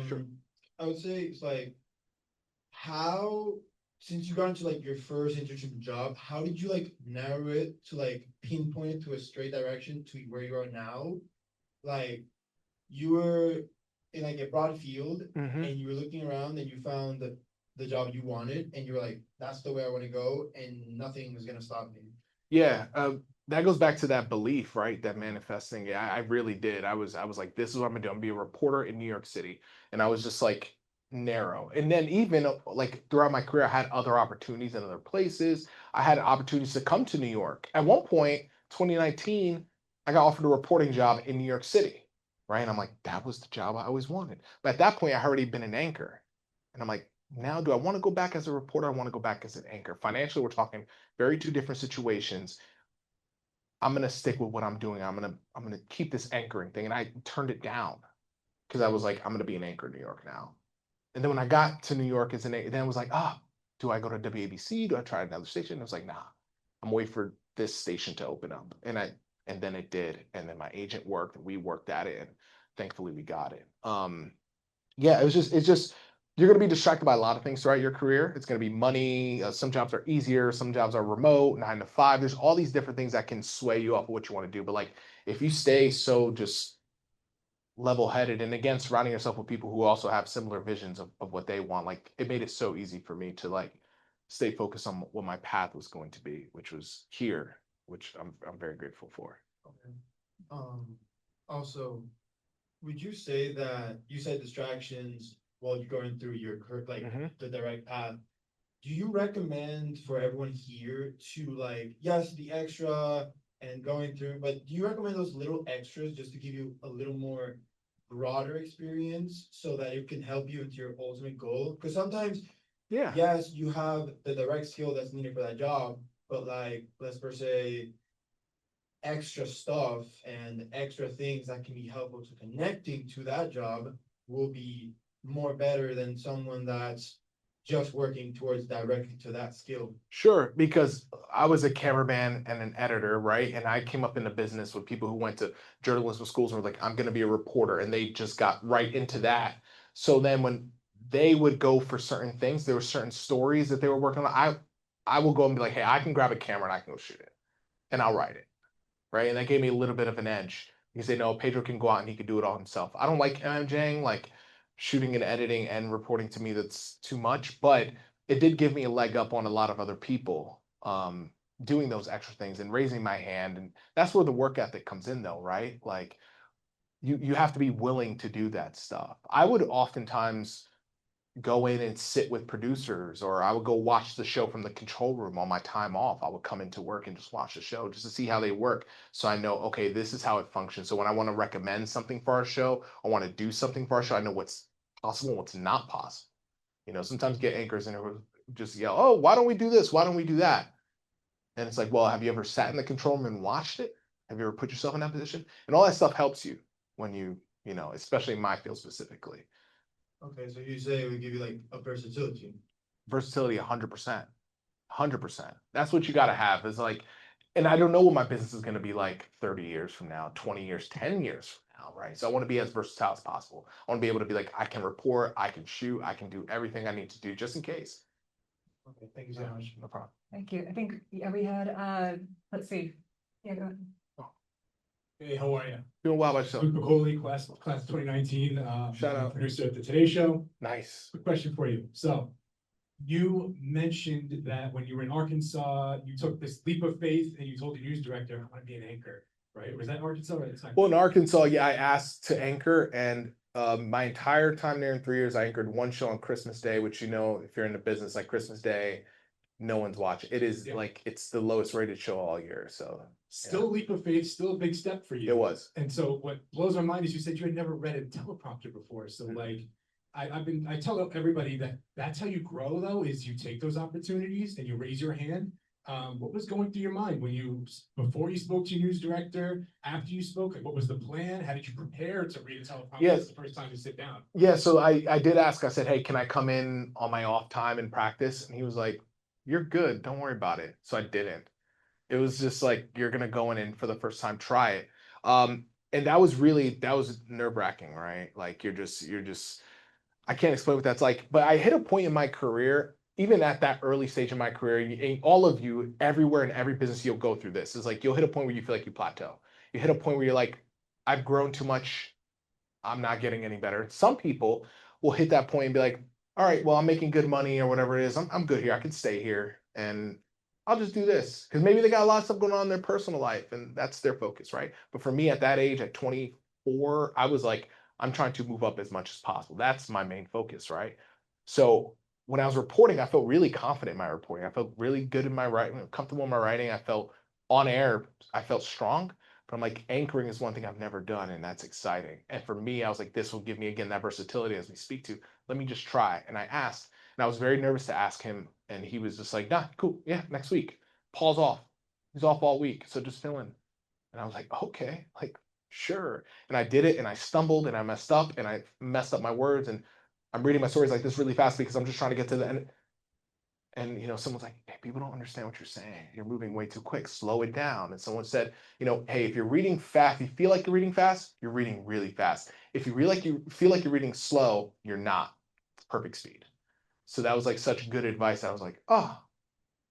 Sure. I would say it's like, how, since you got into like your first internship job, how did you like narrow it to like pinpoint it to a straight direction to where you are now? Like, you were in like a broad field Mhm. and you were looking around and you found the job you wanted and you were like, that's the way I want to go and nothing was gonna stop me. Yeah, that goes back to that belief, right? That manifesting. Yeah, I really did. I was like, this is what I'm gonna do. I'm gonna be a reporter in New York City, and I was just like narrow. And then even like throughout my career, I had other opportunities in other places. I had opportunities to come to New York. At one point, 2019, I got offered a reporting job in New York City, right? And I'm like, that was the job I always wanted. But at that point, I had already been an anchor, and I'm like, now do I want to go back as a reporter? I want to go back as an anchor. Financially, we're talking very two different situations. I'm gonna stick with what I'm doing. I'm gonna keep this anchoring thing. And I turned it down because I was like, I'm gonna be an anchor in New York now. And then when I got to New York as an anchor, then I was like, do I go to WABC? Do I try another station? I was like, nah, I'm waiting for this station to open up. And then it did. And then my agent worked and we worked at it and thankfully we got it. Yeah, it's just you're going to be distracted by a lot of things throughout your career. It's going to be money. Some jobs are easier, some jobs are remote, 9 to 5. There's all these different things that can sway you off of what you want to do. But like if you stay so just level-headed and again surrounding yourself with people who also have similar visions of what they want, like it made it so easy for me to like stay focused on what my path was going to be, which was here, which I'm very grateful for. Okay. Um, Also, would you say that you said distractions while you're going through your like Mhm. the direct path? Do you recommend for everyone here to like, yes, the extra and going through, but do you recommend those little extras just to give you a little more broader experience so that it can help you into your ultimate goal? Because sometimes, Yeah. yes, you have the direct skill that's needed for that job, but like, let's per se, extra stuff and extra things that can be helpful to connecting to that job will be more better than someone that's just working towards directly to that skill. Sure, because I was a cameraman and an editor, right? And I came up in the business with people who went to journalism schools and were like, I'm going to be a reporter. And they just got right into that. So then when they would go for certain things, there were certain stories that they were working on. I will go and be like, hey, I can grab a camera and I can go shoot it and I'll write it, right? And that gave me a little bit of an edge. You say, no, Pedro can go out and he can do it all himself. I don't like MJing, like shooting and editing and reporting to me, that's too much, but it did give me a leg up on a lot of other people doing those extra things and raising my hand. And that's where the work ethic comes in though, right? Like you have to be willing to do that stuff. I would oftentimes go in and sit with producers, or I would go watch the show from the control room on my time off. I would come into work and just watch the show just to see how they work. So I know, okay, this is how it functions. So when I want to recommend something for our show, I want to do something for our show, I know what's possible and what's not possible. You know, sometimes get anchors and it will just yell, oh, why don't we do this? Why don't we do that? And it's like, well, have you ever sat in the control room and watched it? Have you ever put yourself in that position? And all that stuff helps you when you know, especially in my field specifically. Okay, so you say it would give you like a versatility. Versatility, 100%. 100%. That's what you got to have is like, and I don't know what my business is going to be like 30 years from now, 20 years, 10 years from now, right? So I want to be as versatile as possible. I want to be able to be like, I can report, I can shoot, I can do everything I need to do just in case. Okay, thank you so much. No problem. Thank you. I think, yeah, we had, let's see. Yeah, go ahead. Hey, how are you? Doing well by yourself. Luke McCauley, class of 2019. Shout out. Producer at the Today Show. Nice. Quick question for you. So you mentioned that when you were in Arkansas, you took this leap of faith and you told the news director, I want to be an anchor, right? Was that in Arkansas or the time? Well, in Arkansas, yeah, I asked to anchor, and my entire time there in 3 years, I anchored one show on Christmas Day, which, you know, if you're in the business, like Christmas Day, no one's watching. It is like, it's the lowest rated show all year. So Still a leap of faith, still a big step for you. it was. And so what blows my mind is you said you had never read a teleprompter before. So like, I tell everybody that that's how you grow though, is you take those opportunities and you raise your hand. What was going through your mind when before you spoke to your news director, after you spoke, like what was the plan? How did you prepare to read a teleprompter? Yes. The first time you sit down. Yeah, so I did ask, I said, hey, can I come in on my off time and practice? And he was like, you're good, don't worry about it. So I didn't. It was just like, you're gonna go in and for the first time, try it. And that was nerve-wracking, right? Like you're just, I can't explain what that's like, but I hit a point in my career, even at that early stage in my career, and all of you, everywhere in every business, you'll go through this. It's like, you'll hit a point where you feel like you plateau. You hit a point where you're like, I've grown too much, I'm not getting any better. Some people will hit that point and be like, all right, well, I'm making good money or whatever it is. I'm good here. I can stay here and I'll just do this. Because maybe they got a lot of stuff going on in their personal life and that's their focus, right? But for me at that age, at 24, I was like, I'm trying to move up as much as possible. That's my main focus, right? So when I was reporting, I felt really confident in my reporting. I felt really good in my writing, comfortable in my writing. I felt on air, I felt strong. But I'm like, anchoring is one thing I've never done, and that's exciting. And for me, I was like, this will give me, again, that versatility as we speak to. Let me just try. And I asked, and I was very nervous to ask him. And he was just like, nah, cool. Yeah, next week. Paul's off. He's off all week. So just fill in. And I was like, okay, like, sure. And I did it, and I stumbled, and I messed up, and I messed up my words. And I'm reading my stories like this really fast because I'm just trying to get to the end. And, you know, someone's like, hey, people don't understand what you're saying. You're moving way too quick. Slow it down. And someone said, you know, hey, if you're reading fast, if you feel like you're reading fast, you're reading really fast. If you feel like you're reading slow, you're not. It's perfect speed. So that was like such good advice. I was like, oh,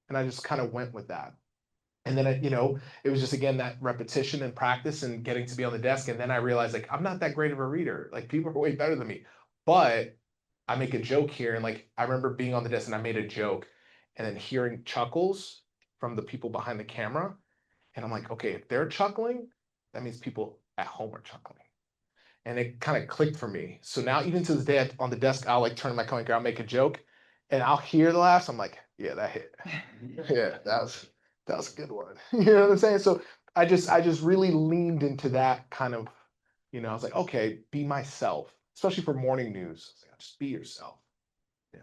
and I just kind of went with that. And then, you know, it was just, again, that repetition and practice and getting to be on the desk. And then I realized, like, I'm not that great of a reader. Like, people are way better than me. But I make a joke here. And, like, I remember being on the desk and I made a joke and then hearing chuckles from the people behind the camera. And I'm like, okay, if they're chuckling, that means people at home are chuckling. And it kind of clicked for me. So now, even to this day, on the desk, I'll like turn to my comic, I'll make a joke and I'll hear the laughs. I'm like, yeah, that hit. Yeah, that was a good one. You know what I'm saying? So I just really leaned into that kind of, you know, I was like, okay, be myself, especially for morning news. Like, just be yourself. Yeah.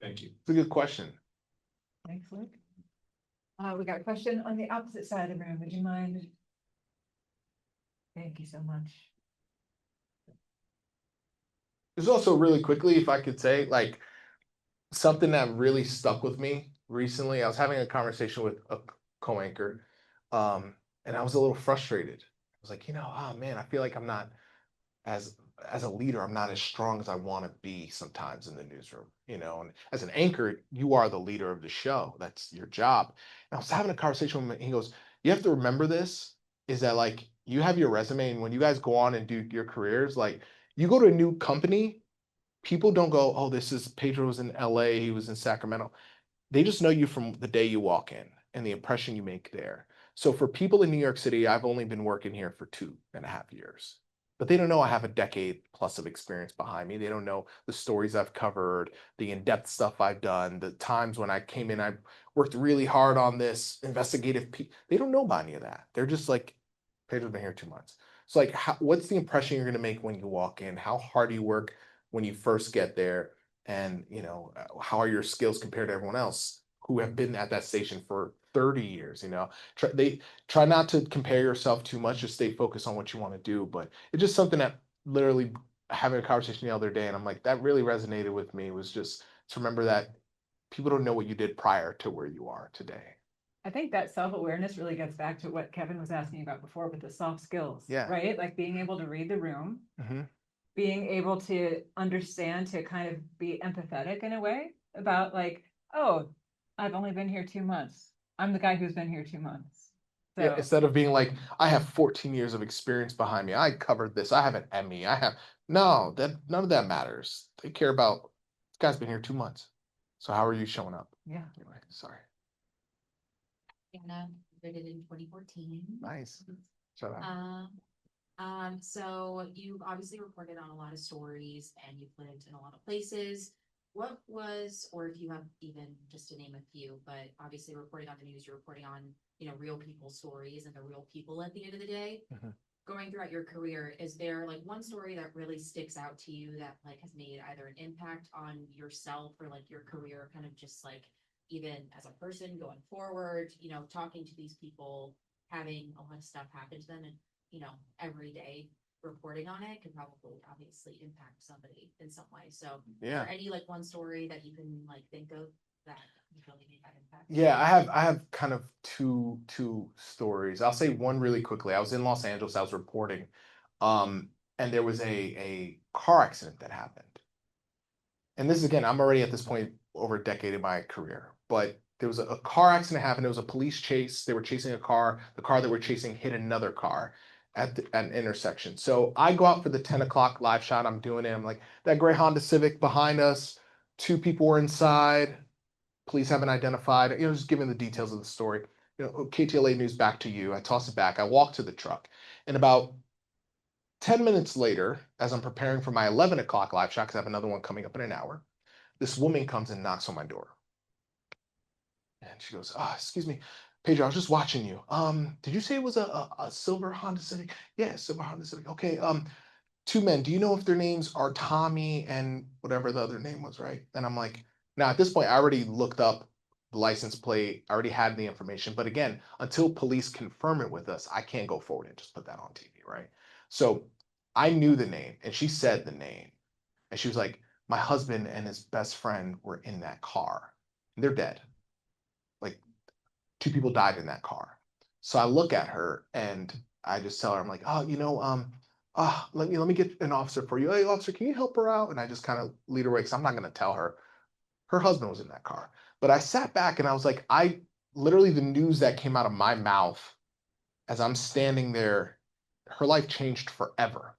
Thank you. It's a good question. Thanks, Luke. We got a question on the opposite side of the room. Would you mind? Thank you so much. There's also really quickly, if I could say, like something that really stuck with me recently. I was having a conversation with a co-anchor, and I was a little frustrated. I was like, you know, oh man, I feel like I'm not as a leader, I'm not as strong as I want to be sometimes in the newsroom, you know, and as an anchor, you are the leader of the show. That's your job. And I was having a conversation with him, and he goes, you have to remember this, is that like you have your resume, and when you guys go on and do your careers, like you go to a new company, people don't go, oh, this is Pedro was in LA, he was in Sacramento. They just know you from the day you walk in and the impression you make there. So for people in New York City, I've only been working here for 2.5 years, but they don't know I have a decade plus of experience behind me. They don't know the stories I've covered, the in-depth stuff I've done, the times when I came in, I worked really hard on this investigative piece. They don't know about any of that. They're just like, Pedro's been here 2 months. So like, what's the impression you're going to make when you walk in? How hard do you work when you first get there? And how are your skills compared to everyone else who have been at that station for 30 years? They try not to compare yourself too much, just stay focused on what you want to do. But it's just something that literally having a conversation the other day, and I'm like, that really resonated with me, was just to remember that people don't know what you did prior to where you are today. I think that self-awareness really gets back to what Kevin was asking about before with the soft skills. Yeah. Right? Like being able to read the room, Mm-hmm. being able to understand, to kind of be empathetic in a way about like, oh, I've only been here 2 months. I'm the guy who's been here 2 months. So Yeah, instead of being like, I have 14 years of experience behind me. I covered this. I have an Emmy. No, that none of that matters. They care about this guy's been here 2 months. So how are you showing up? yeah. Anyway, sorry. Anna, graduated in 2014. Nice. Shut up. So you've obviously reported on a lot of stories and you've lived in a lot of places. What was, or if you have even just to name a few, but obviously reporting on the news, you're reporting on, real people's stories and the real people at the end of the day. Mhm. Going throughout your career, is there like one story that really sticks out to you that like has made either an impact on yourself or like your career, kind of just like even as a person going forward, talking to these people, having a lot of stuff happen to them and, every day reporting on it could probably obviously impact somebody in some way. So is Yeah. there any like one story that you can like think of that really made that impact? Yeah, I have kind of two stories. I'll say one really quickly. I was in Los Angeles, I was reporting, and there was a car accident that happened. And this is again, I'm already at this point over a decade in my career, but there was a car accident happened. It was a police chase. They were chasing a car. The car they were chasing hit another car at an intersection. So I go out for the 10 o'clock live shot. I'm doing it. I'm like, that gray Honda Civic behind us, two people were inside. Police haven't identified, just giving the details of the story. KTLA news back to you. I toss it back. I walk to the truck. And about 10 minutes later, as I'm preparing for my 11 o'clock live shot, because I have another one coming up in an hour, this woman comes and knocks on my door. And she goes, excuse me, Pedro, I was just watching you. Did you say it was a silver Honda Civic? Yeah, silver Honda Civic. Okay, two men. Do you know if their names are Tommy and whatever the other name was, right? And I'm like, now at this point, I already looked up the license plate. I already had the information. But again, until police confirm it with us, I can't go forward and just put that on TV, right? So I knew the name, and she said the name. And she was like, my husband and his best friend were in that car. And they're dead. Like, two people died in that car. So I look at her and I just tell her, I'm like, let me get an officer for you. Hey, officer, can you help her out? And I just kind of lead her away because I'm not going to tell her. Her husband was in that car. But I sat back and I was like, literally the news that came out of my mouth as I'm standing there, her life changed forever.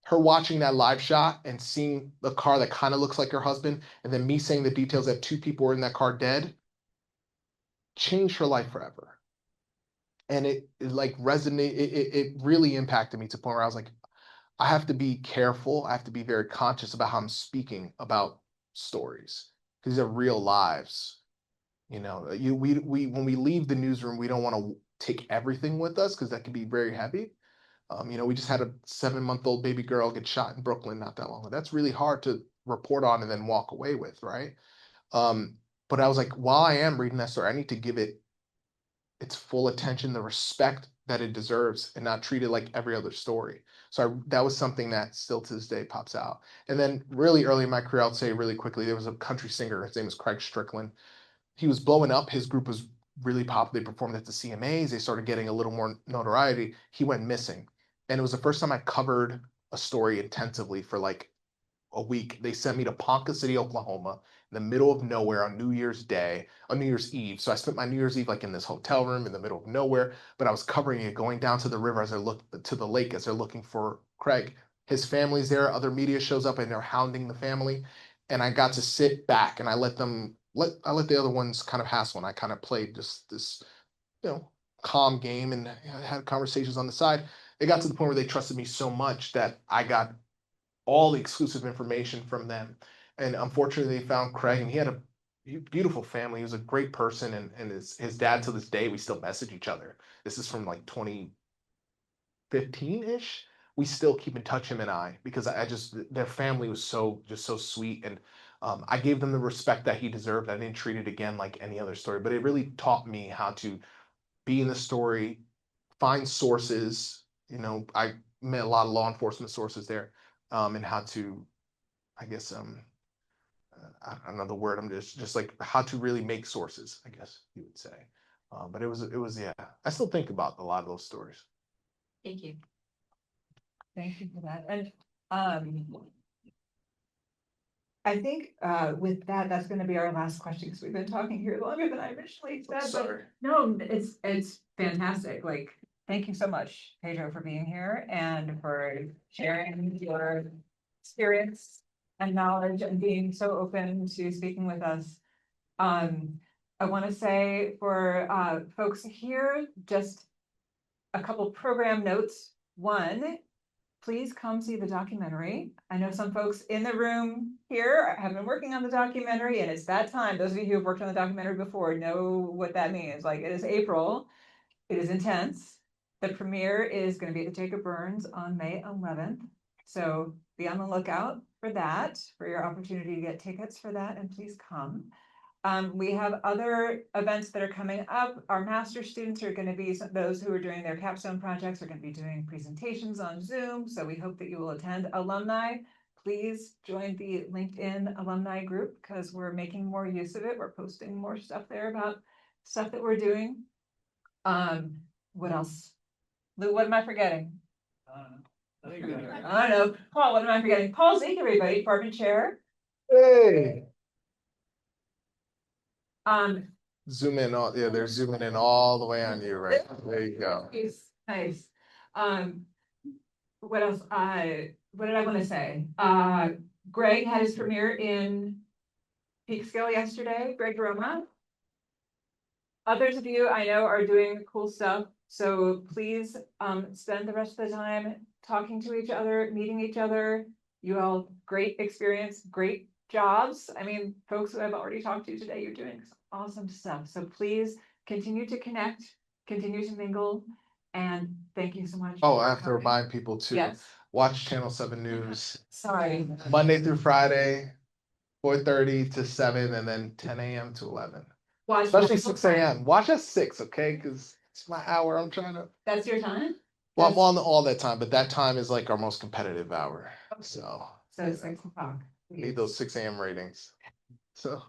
Her watching that live shot and seeing the car that kind of looks like her husband, and then me saying the details that two people were in that car dead, changed her life forever. And it like resonated, it really impacted me to the point where I was like, I have to be careful. I have to be very conscious about how I'm speaking about stories. These are real lives. We when we leave the newsroom, we don't want to take everything with us because that can be very heavy. We just had a 7-month-old baby girl get shot in Brooklyn not that long ago. That's really hard to report on and then walk away with, right? But I was like, while I am reading that story, I need to give it its full attention, the respect that it deserves, and not treat it like every other story. So that was something that still to this day pops out. And then really early in my career, I'll say really quickly, there was a country singer. His name was Craig Strickland. He was blowing up. His group was really popular. They performed at the CMAs. They started getting a little more notoriety. He went missing. And it was the first time I covered a story intensively for like a week. They sent me to Ponca City, Oklahoma, in the middle of nowhere on New Year's Day, on New Year's Eve. So I spent my New Year's Eve like in this hotel room in the middle of nowhere, but I was covering it, going down to the river as I look to the lake as they're looking for Craig. His family's there, other media shows up and they're hounding the family. And I got to sit back and I let the other ones kind of hassle. And I kind of played just this, calm game and had conversations on the side. It got to the point where they trusted me so much that I got all the exclusive information from them. And unfortunately, they found Craig, and he had a beautiful family. He was a great person, and his dad to this day, we still message each other. This is from like 2015-ish. We still keep in touch, him and I, because I just their family was so sweet, and I gave them the respect that he deserved. I didn't treat it again like any other story, but it really taught me how to be in the story, find sources. I met a lot of law enforcement sources there, and how to, I guess, I don't know the word. I'm just like how to really make sources, I guess you would say. But it was yeah. I still think about a lot of those stories. Thank you. Thank you for that. And I think with that, that's going to be our last question because we've been talking here longer than I originally said. but Sorry. No, it's fantastic. Like, thank you so much, Pedro, for being here and for sharing your experience and knowledge and being so open to speaking with us. I want to say for folks here, just a couple program notes. One, please come see the documentary. I know some folks in the room here have been working on the documentary, and it's that time. Those of you who have worked on the documentary before know what that means. Like, it is April. It is intense. The premiere is going to be at the Jacob Burns on May 11th. So be on the lookout for that, for your opportunity to get tickets for that, and please come. We have other events that are coming up. Our master students are going to be those who are doing their capstone projects are going to be doing presentations on Zoom. So we hope that you will attend. Alumni, please join the LinkedIn alumni group because we're making more use of it. We're posting more stuff there about stuff that we're doing. What else? Lou, what am I forgetting? I don't know. Paul, what am I forgetting? Paul Zeke, everybody, department chair. Hey. Um, Zoom in all, yeah, they're zooming in all the way on you, right? There you go. Nice. What else? What did I want to say? Greg had his premiere in Peekskill yesterday. Greg Roma. Others of you I know are doing cool stuff. So please spend the rest of the time talking to each other, meeting each other. You all great experience, great jobs. I mean, folks who I've already talked to today, you're doing awesome stuff. So please continue to connect, continue to mingle, and thank you so much. Oh, for I have to coming. remind people too. Yes. Watch Channel 7 News Sorry. Monday through Friday, 4:30 to 7, and then 10 a.m. to 11. Watch Especially National 6 a.m. Watch at 6, okay? Because it's my hour. I'm trying to. That's your time? Well, I'm on all that time, but that time is like our most competitive hour. So So 6:00. need those 6 a.m. ratings. So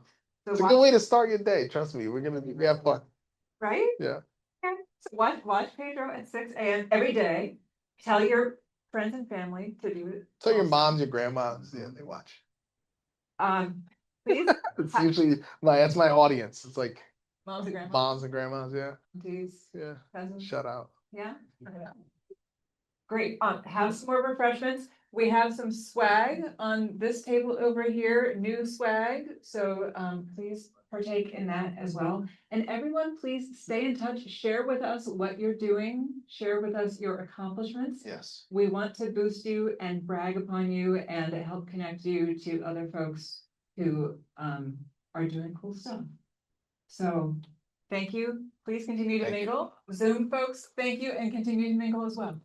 So it's a watch, good way to start your day. Trust me, we have fun. right? Yeah. Okay. So watch Pedro at 6 a.m. every day. Tell your friends and family to do it. Tell your also. moms, your grandmas, yeah, they watch. Please, It's usually that's my audience. It's like moms and grandmas, moms and grandmas, yeah. aunties, Yeah. cousins. Shout out. Yeah. Great. Have some more refreshments. We have some swag on this table over here, new swag. So please partake in that as well. And everyone, please stay in touch. Share with us what you're doing. Share with us your accomplishments. Yes. We want to boost you and brag upon you and help connect you to other folks who are doing cool stuff. So thank you. Please continue to Thank you. mingle. Zoom folks, thank you and continue to mingle as well.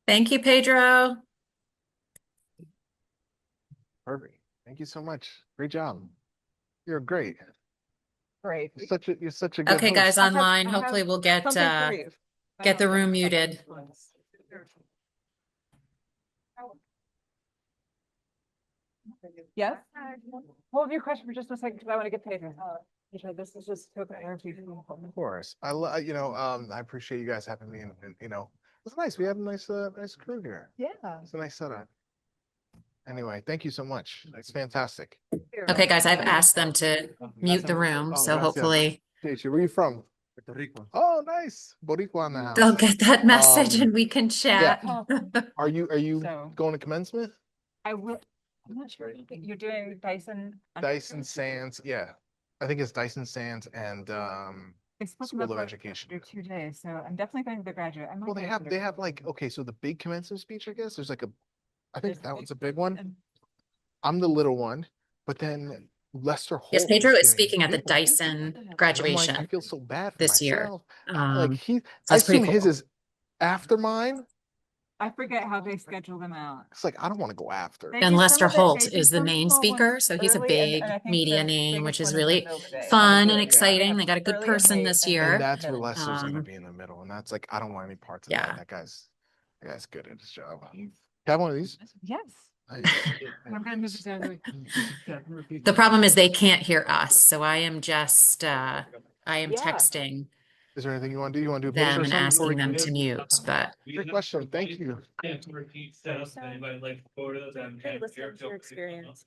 Thank you, Pedro. Perfect. Thank you so much. Great job. You're great. Great. You're such a good Okay, host. guys, online, I have hopefully we'll get something for you. get the room muted. Yes? Hold your question for just a second because I want to get paid. This is just token energy. Of course. I appreciate you guys having me and it's nice. We have a nice crew here. Yeah. It's a nice setup. Anyway, thank you so much. It's fantastic. Okay, guys, I've asked them to mute the room, Oh, so gracias. hopefully Where are you from? Puerto Rico. Oh, nice. Boricua in the house. they'll get that message Um, and we can chat. Are you So- going to commencement? I will, I'm not sure, you're doing Dyson. Dyson Sands, yeah. I think it's Dyson Sands and School of Education. For 2 days, so I'm definitely going to the graduate. Well, they have like, okay, so the big commencement speech, I guess, there's like I think that one's a big one. I'm the little one, but then Lester Holt. Yes, Pedro is giving speaking at the big one. Dyson And I'm like, I graduation feel so bad for this year. myself. Like So I that's pretty assume his cool. is after mine. I forget how they schedule them out. It's like, I don't want to go after. They And do Lester some of it- Holt they do is the some main small speaker, ones so he's a early, and big I think media the name, which biggest is one in the really middle of the day. fun and Yeah. exciting. They got a good Early and person late, this and year. And that's where Lester's gonna Um, be in the middle. And that's like, I don't want any parts of yeah. that. That guy's good at his job. Can I have one of these? Yes. Nice. I'm gonna move this out of the way. The problem is they can't hear us, so I am just I am Yeah. texting Is there anything you want to do? You want to do a picture them or and something before we asking them to continue? mute, but Great question. Thank you. Yeah, to repeat setup, anybody like photos and. Hey, listen to your experience.